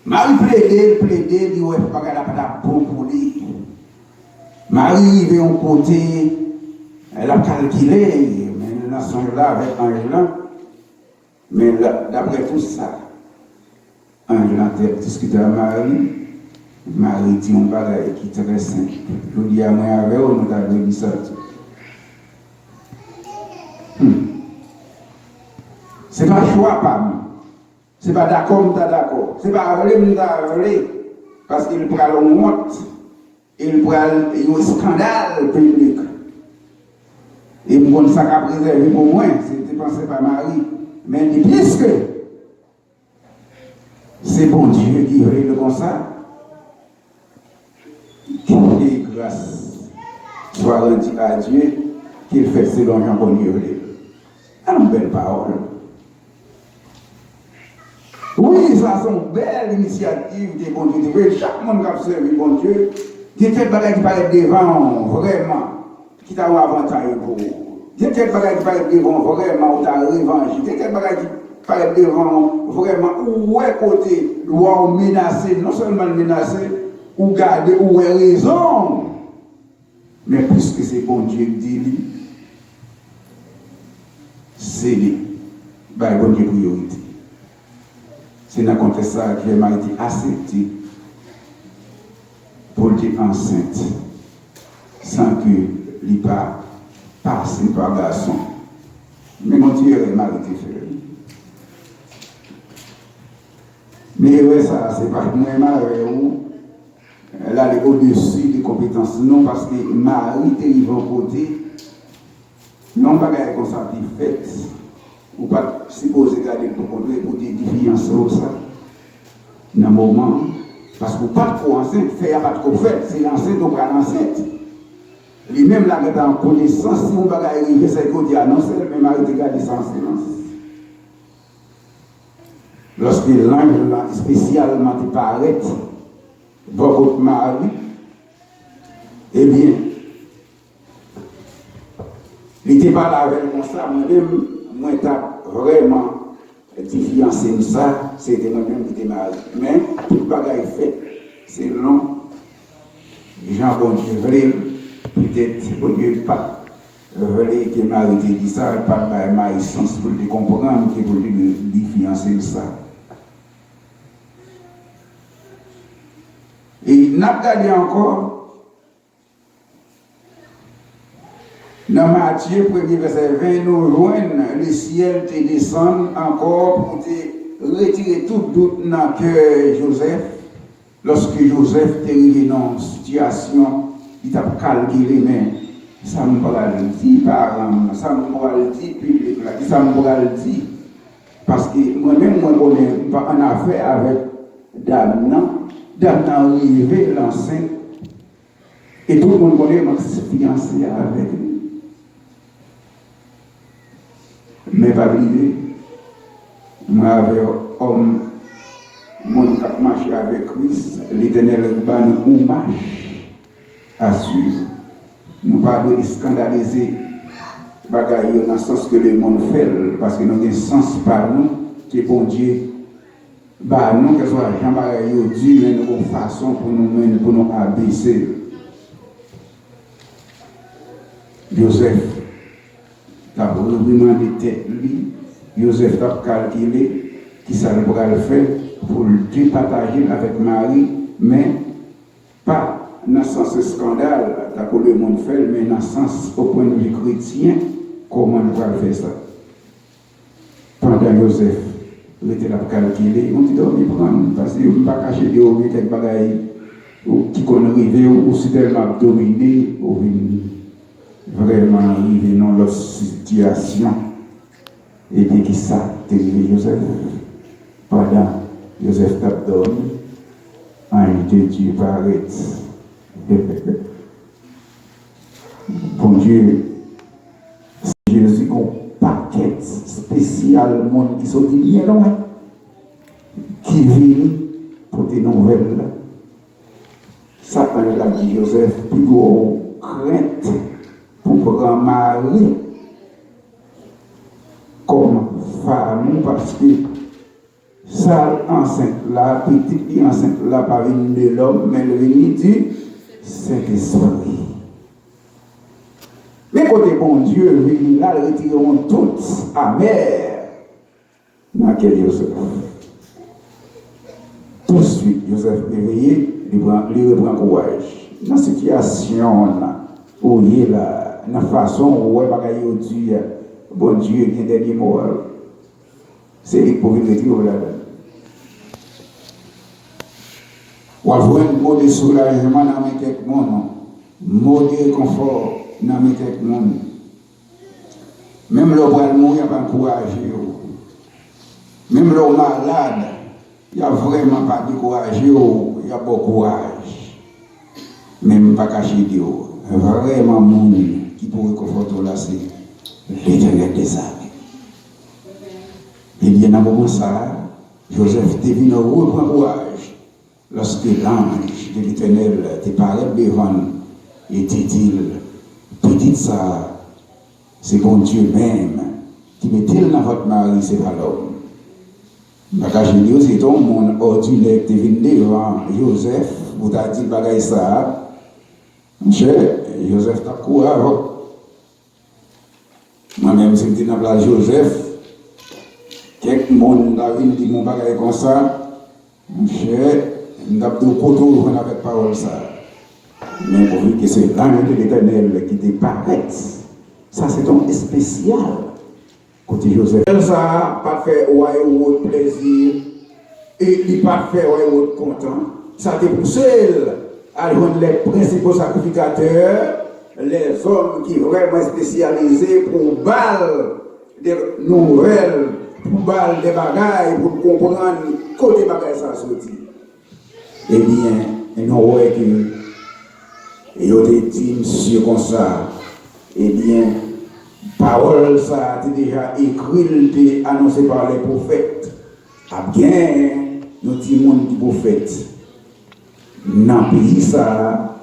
Marie plaidait, dit ouais, pas qu'elle n'a pas bon pour lui. Marie arrivait au côté, elle a calculé, mais dans son là avec Angela, mais d'après tout ça, Angela a discuté avec Marie dit un bagage qui est très simple. Je dis à moi avec vous, nous avons dit ça. C'est pas choix pas moi. C'est pas d'accord, t'as d'accord. C'est pas relé, parce qu'il prend le honte, il prend un scandale public. Et moi, ça a préservé pour moi, c'était pensé par Marie. Mais puisque c'est bon Dieu qui règle comme ça, et grâce soit rendue à Dieu, qu'il fait selon Jean Bonnier. Une belle parole. Oui, ça c'est une belle initiative de bon Dieu. Chaque monde qui a servi bon Dieu, il y a quelques bagages qui paraissent devant, vraiment, qui t'a un avantage pour vous. Il y a quelques bagages qui paraissent devant, vraiment, où tu as revanche. Il y a quelques bagages qui paraissent devant, vraiment, où est côté, doit menacer, non seulement menacer, ou garder, ou est raison. Mais puisque c'est bon Dieu qui dit, c'est lui, bon Dieu priorité. C'est dans le contexte ça que m'a été accepté pour être enceinte sans que il pas passe par garçon. Mais mon Dieu m'a été fait. Mais ouais, ça, c'est pas moi, elle est au-dessus des compétences. Non, parce que Marie est en côté, non, pas comme ça, fait. Ou pas supposer garder pour conduire pour des défiances ça. Dans un moment, parce que pas trop enceinte, faire pas trop fait, c'est l'enceinte ou pas l'enceinte. Lui-même, là, est en connaissance, si on va arriver, c'est qu'on dit, ah non, c'est le même arrêté garder sans silence. Lorsque l'ange spécialement paraît, votre mari, eh bien, il n'était pas là avec moi ça, moi-même, moi, vraiment différencié ça, c'était moi-même qui était marié. Mais tout le bagage fait, c'est long. Jean bon Dieu voulait, peut-être bon Dieu pas voulait que Marie te dit ça, pas de ma sens pour te comprendre, que pour te différencier ça. Et n'a pas regardé encore. Dans Matthieu, 1er verset 20, nous joignons le ciel te descend encore pour te retirer tout doute dans le cœur Joseph. Lorsque Joseph est arrivé dans une situation, il t'a calculé, mais ça me pourra le dire, parents, ça me pourra le dire, public, ça me pourra le dire. Parce que moi-même, moi, je connais en affaire avec Dame arrivé l'enceinte, et tout le monde connaît ma fiancée avec lui. Mais pas oublier, moi avec homme, mon qui marche avec Christ, l'Éternel va nous marche à suivre. Nous ne pouvons pas scandaliser bagaille dans le sens que le monde fait, parce que nous avons un sens par nous, que bon Dieu, bah nous, que ce soit Jean Bagaille, Dieu, mais nous avons une façon pour nous abaisser. Joseph. T'as vraiment des têtes, lui. Joseph t'a calculé qui ça le faire pour le partager avec Marie, mais pas dans le sens scandale, t'as que le monde fait, mais dans le sens au point de vue chrétien, comment on va faire ça. Pendant Joseph, il était là pour calculer, on dit dormir prendre, parce qu'il ne peut pas cacher des oreilles, quelques bagailles qui connaissent arriver, ou si tellement dominé, ou vraiment arrivé dans leur situation. Et bien qui ça, t'es Joseph. Pendant Joseph t'a dormi, ange de Dieu paraît. Bon Dieu, Jésus a un paquet spécial, monde qui sont bien loin, qui vient pour tes nouvelles. Ça, on a dit Joseph, plus gros crainte pour grand mari comme femme, parce que ça enceinte là, petite enceinte là, pas venue de l'homme, mais elle venue du Saint-Esprit. Mais côté bon Dieu, venu là, retireront toutes amères dans laquelle Joseph. Tout de suite, Joseph réveillé, il reprend courage. Dans la situation là, où il est là, dans la façon où il va Dieu, bon Dieu, il y a des mots. C'est lui pour venir là-dedans. Ou avoir un mot de soulagement dans mes quelques monde, mot de réconfort dans mes quelques monde. Même le bras mourir, il n'y a pas encouragé. Même le malade, il n'y a vraiment pas de courage, il y a pas de courage. Même pas caché Dieu. Vraiment, monde qui pourrait conforter là, c'est l'Éternel des armées. Et bien, dans le moment ça, Joseph devine reprend courage. Lorsque l'ange de l'Éternel te paraît devant, et te dit, petite ça, c'est bon Dieu même qui met-il dans votre mari, c'est pas l'homme. Bagage Dieu, c'est ton monde ordinaire qui vient devant Joseph, vous t'as dit bagage ça. Monsieur, Joseph t'a couru avant. Moi-même, si je dans la place Joseph, quelques monde a vu dit mon bagage comme ça. Monsieur, je n'ai pas de coteau avec parole ça. Mais pour lui que c'est l'ange de l'Éternel qui te paraît. Ça, c'est un spécial. Côté Joseph. Ça, pas fait ou plaisir. Et il pas fait ou content. Ça te poussé à joindre les principaux sacrificateurs, les hommes qui sont vraiment spécialisés pour balle des nouvelles, pour balle des bagailles, pour comprendre côté bagaille ça sorti. Eh bien, nous voyons que ils ont dit monsieur comme ça. Eh bien, parole ça a été déjà écrite, annoncée par les prophètes. Ah bien, nous disons qui prophètes. Dans le pays ça,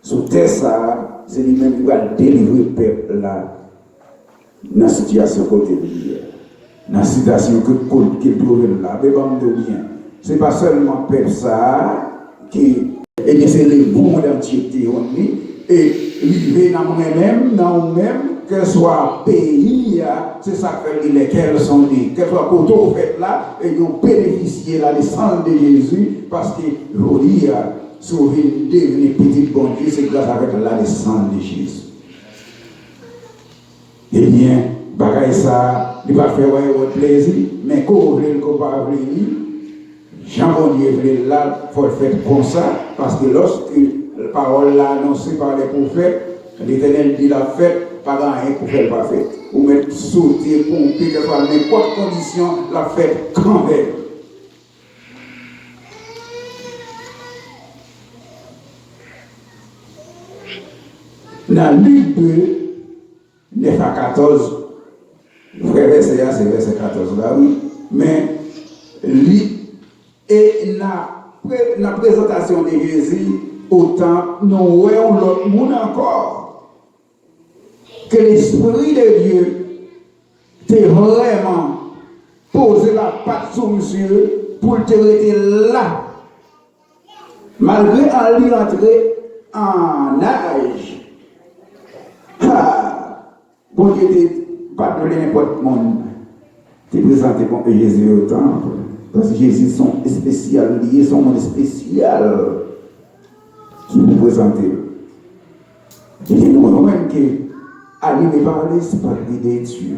sous terre ça, c'est lui-même qui va délivrer le peuple là, dans la situation côté de dans la situation qu'il trouve là. Mais bon, bien, ce n'est pas seulement le peuple ça qui est c'est le monde entier qui et vivre dans moi-même, dans nous-mêmes, que ce soit pays, c'est ça que lesquels sont dit, que ce soit côté au fait là, et ils ont bénéficié de la naissance de Jésus, parce que aujourd'hui, sauver devenir petit bon Dieu, c'est grâce avec la naissance de Jésus. Eh bien, bagaille ça, il va faire votre plaisir, mais quand vous voulez le comparer, Jean-Bondier voulait là, il faut le faire comme ça, parce que lorsque la parole là annoncée par les prophètes, l'Éternel dit la fête, pas rien pour faire la fête. Ou mettre sauter, pomper, que ce soit n'importe quelle condition, la fête quand même. Dans Luc 2, 9 à 14, le vrai verset là, c'est verset 14 là, oui, mais et la présentation de Jésus, autant nous voyons l'autre monde encore, que l'Esprit de Dieu t'a vraiment posé la patte sur monsieur pour te rester là, malgré en lui entrer en âge. Bon Dieu n'était pas donné n'importe monde. Tu présenté comme Jésus au temple. Parce que Jésus sont spécial liés, son monde spécial qui nous présente. Et nous même que animé par l'Esprit de Dieu.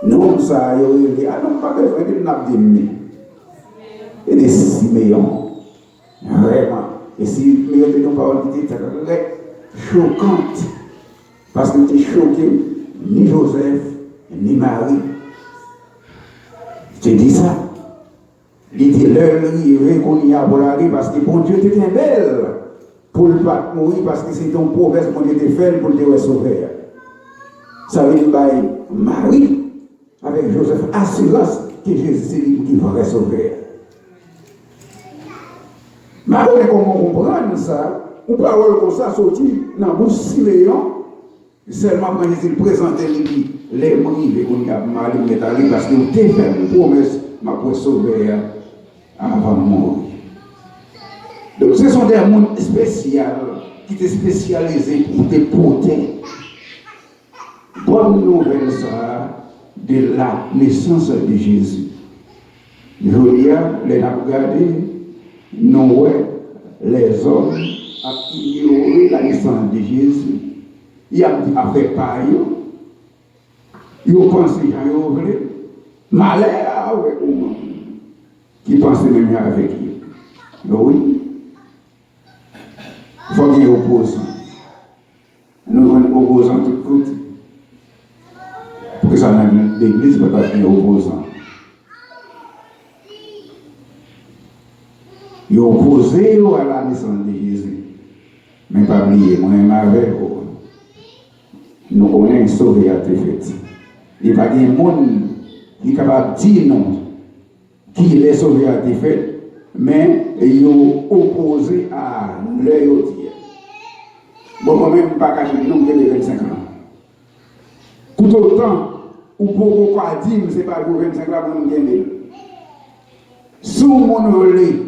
Nous, ça, il y a non pas besoin de l'abdomen. Et des Siméon. Vraiment. Et si nous avons une parole qui était choquante. Parce que tu es choqué, ni Joseph, ni Marie. Je te dis ça. Il était l'heure arrivée qu'on y a pour l'arrivée parce que bon Dieu était belle pour ne pas mourir parce que c'est ton promesse qu'on était fait pour te sauver. Ça veut dire que Marie, avec Joseph, assurance que Jésus c'est lui qui va sauver. Mais comment comprendre ça? Une parole comme ça sortit dans la bouche Siméon. Seulement quand Jésus présentait les moyens qu'on a mal métallique parce qu'il t'a fait une promesse, ma pour sauver avant de mourir. Donc ce sont des mondes spéciaux qui étaient spécialisés pour te porter. Bonne nouvelle ça de la naissance de Jésus. Je dis, les regardés, non, les hommes à ignorer la naissance de Jésus. Il a fait pareil. Il pense que j'en ai oublié. Malheur avec vous, qui pense même avec lui. Oui. Il faut qu'il y ait opposant. Nous sommes opposants tout côté. Pour que ça n'ait l'église, peut-être qu'il y ait opposant. Il est opposé à la naissance de Jésus. Mais pas oublier, moi-même avec vous. Nous connaissons sauvé à tes fêtes. Il n'y a pas de monde qui est capable de dire non, qui est sauvé à tes fêtes, mais il est opposé à l'œil. Bon, moi-même, pas caché, nous, j'ai 25 ans. Tout autant, ou pour quoi dire, c'est pas pour 25 ans pour nous gagner. Sous mon relais,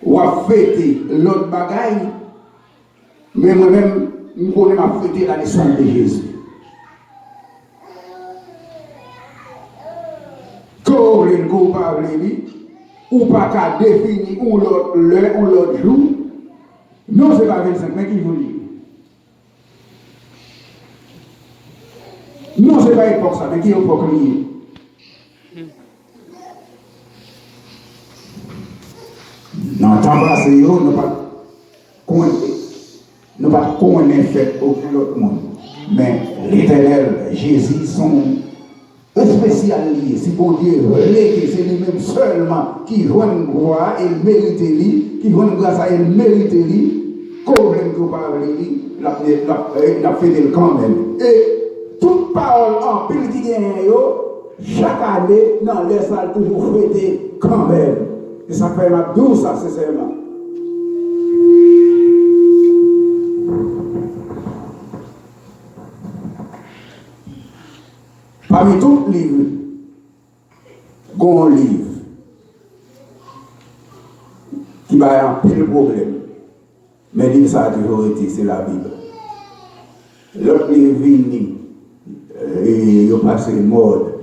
ou à fêter l'autre bagaille, mais moi-même, je connais ma fêter la naissance de Jésus. Quand vous parlez, ou pas qu'à définir ou l'autre l'heure ou l'autre jour, non, ce n'est pas 25, mais qui vous dit? Non, ce n'est pas époque ça, mais qui est époque liée? Dans le temps passé, nous ne pas connaître fait aucun autre monde. Mais l'Éternel, Jésus, sont spécialisés. Si pour Dieu relégué, c'est lui-même seulement qui voit une gloire et mérite lui, qui voit une grâce à elle mérite lui. Problème que vous parlez, la fait quand même. Et toute parole en pile qui gagne, chaque année, dans les salles, toujours fêter quand même. Et ça fait ma douce, ça, sincèrement. Parmi tous les livres, un livre qui va un pile problème. Mais livre ça a toujours été, c'est la Bible. L'autre livre venu, il a passé le mode.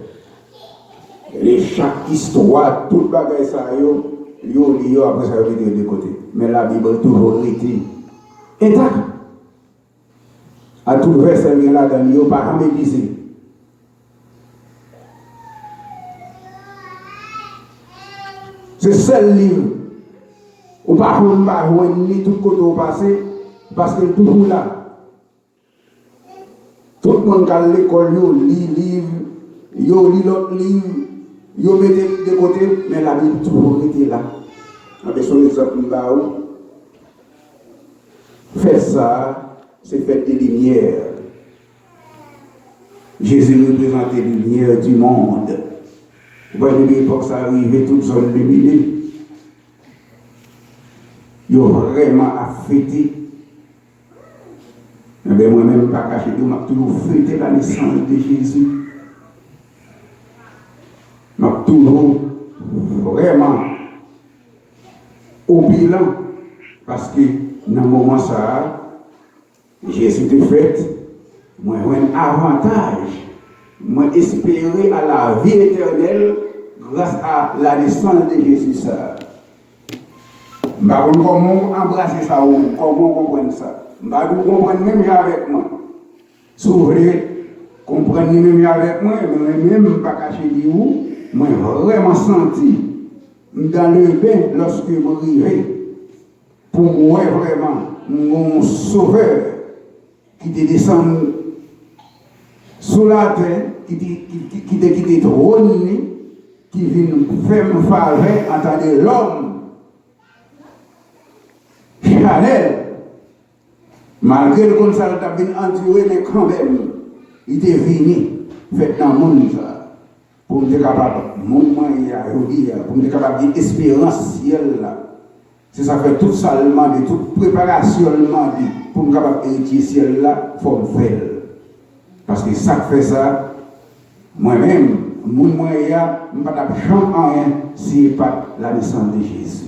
Et chaque histoire, toute bagaille ça, il a après ça de côté. Mais la Bible a toujours été intacte. À tout verset, il y a là-dedans, il n'y a pas médisé. C'est seul livre. Ou pas ni tout côté au passé, parce que toujours là. Tout le monde qui a l'école, il lit livre, il lit l'autre livre, il met de côté, mais la Bible toujours était là. Avec son exemple là où faire ça, c'est faire des lumières. Jésus représentait la lumière du monde. Vous voyez, à l'époque, ça arrivait toute zone lumineuse. Ils ont vraiment affecté. Mais moi-même, pas caché, je m'a toujours fêté la naissance de Jésus. Je m'a toujours vraiment au bilan. Parce que dans le moment ça, Jésus était fait. Moi, j'ai un avantage. Moi, espérer à la vie éternelle grâce à la naissance de Jésus. Je ne sais pas comment embrasser ça ou comment comprendre ça. Je ne sais pas comprendre même avec moi. Si vous voulez comprendre même avec moi, je ne vais pas cacher du où. Moi, j'ai vraiment senti dans le bain lorsque je arrivais. Pour moi, vraiment, mon sauveur qui te descend sous la terre, qui te trône, qui vient faire me faveur en tant que l'homme. Chanel, malgré le conseil qui a bien enduré, mais quand même, il était venu, fait dans le monde, pour me capable, pour me capable d'espérance ciel là. C'est ça fait tout ça le demandé, toute préparation le demandé, pour me capable d'héritier ciel là, il faut me faire. Parce que ça fait ça, moi-même, moi, je ne peux pas chanter rien si ce n'est pas la naissance de Jésus.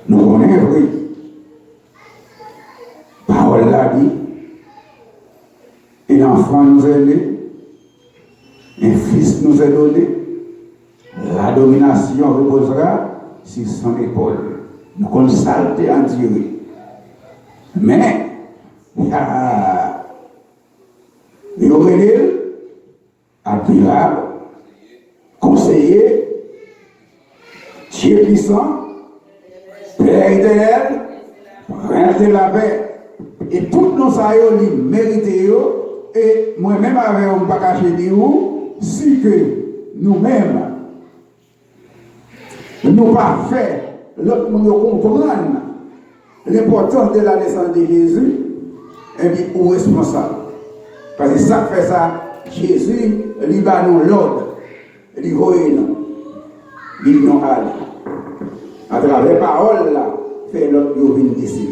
Nous connaissons vrai. Parole là dit, un enfant nous est né, un fils nous est donné, la domination reposera sur son épaule. Nous connaissons ça en Dieu. Mais, il aurait admirable, conseiller, Dieu puissant, Père éternel, Prince de la paix. Et tout nos saillots méritent, et moi-même avec un pas caché de vous, si que nous-mêmes, nous pas fait, l'autre monde comprendre l'importance de la naissance de Jésus, et puis ou responsable. Parce que ça fait ça, Jésus, il va nous l'ordre, il voit nous, il nous a à travers la parole là, fait l'autre qui vient ici.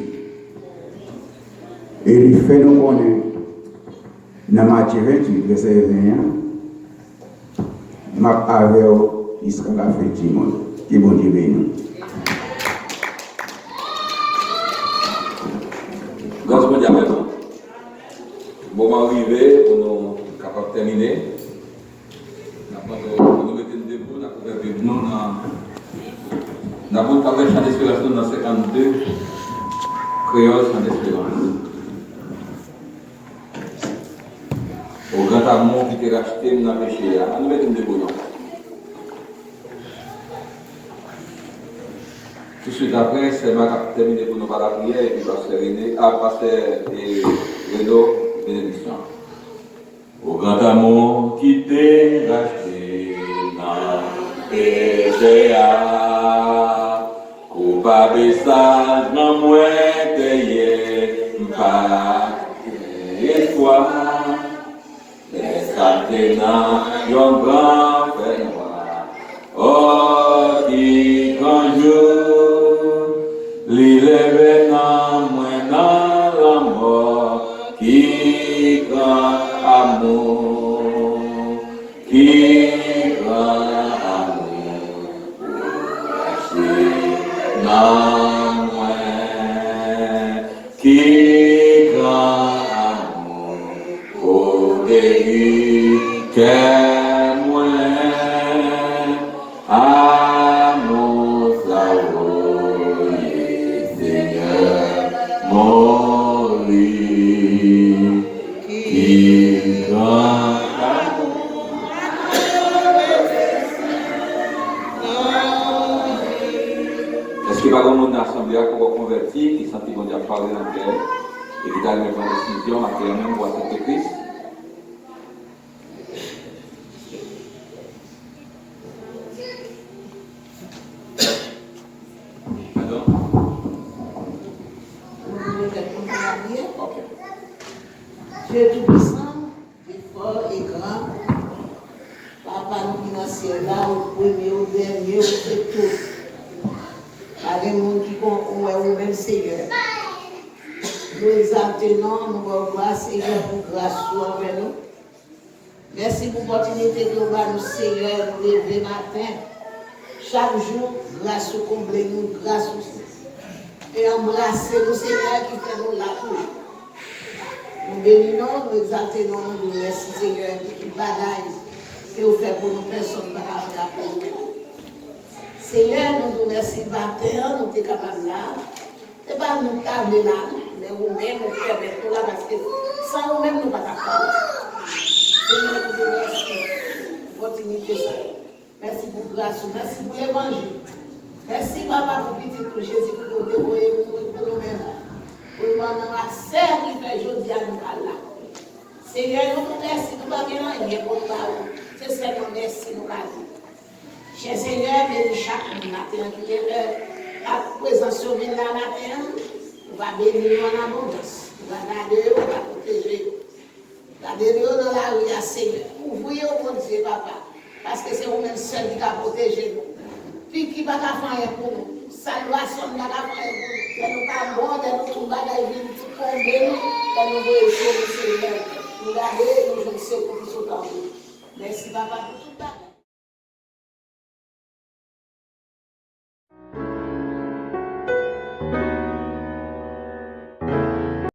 Et il fait nous connaître, dans Matthieu 28, verset 21, m'a avec jusqu'à la fin du monde, qui bon Dieu bénit. Grâce à Dieu, moment arrivé pour nous capables de terminer. Nous mettons debout, nous avons fait nous dans le chant d'espérance dans 52, créole chant d'espérance. Au grand amour qui t'est racheté, nous avons péché. Nous mettons debout. Tout de suite après, c'est ma qui terminé pour nous par la prière et puis passer Renaud, bénédiction. Au grand amour qui t'est racheté dans péché, coupable et sage, non moins t'ayez pas espoir. Laisse maintenant yon grand fait noir. Oh, qui grand jour, l'élève non moins dans la mort. Qui grand amour, qui grand amour, non moins, qui grand amour, au début, qu'est moins, amour, Seigneur, mon qui grand est-ce qu'il y a pas de monde dans l'assemblée qui va convertir, qui sentit qu'on a parlé en terre et qui a une décision à faire même pour accepter Christ? Pardon? Ok. Dieu tout-puissant, fort et grand, Papa nous qui dans le ciel là, au premier, au dernier, au fait tout. Pas de monde qui comprend ou même Seigneur. Nous exaltons, nous revoilà Seigneur pour grâce envers nous. Merci pour l'opportunité que nous avons, Seigneur, nous lever matin. Chaque jour, grâce au combler nous, grâce au et embrasser nous, Seigneur, qui fait nous la toujours. Nous bénissons, nous exaltons, nous merci Seigneur, qui bagaille, que vous faites pour nous, personne ne va faire. Seigneur, nous vous remercions matin, nous sommes capables là. Ce n'est pas nous tabler là, mais vous-même, nous permettons là, parce que sans vous-même, nous ne pouvons pas faire. Seigneur, nous vous remercions pour l'opportunité. Merci pour la grâce, merci pour l'évangile. Merci, Papa, pour petit pour Jésus, pour nous dévoiler, pour nous-mêmes. Pour nous demander accès qui fait aujourd'hui à nous là. Seigneur, nous vous remercions, nous ne pouvons pas rien pour nous. C'est seulement merci, nous avons. Cher Seigneur, bénis chaque matin qui est la présence sur nous là matin. On va bénir en abondance. On va garder, on va protéger. Gardez-nous dans la rue, Seigneur. Ouvrez au bon Dieu, Papa. Parce que c'est vous-même seul qui va protéger nous. Puis qui va faire pour nous. Salvation ne va pas faire pour nous. Que nous pas bon, que nous tout bagaille vite, tout tomber nous. Que nous voyons, Seigneur. Nous garder, nous jouons secours qui sont en nous. Merci, Papa.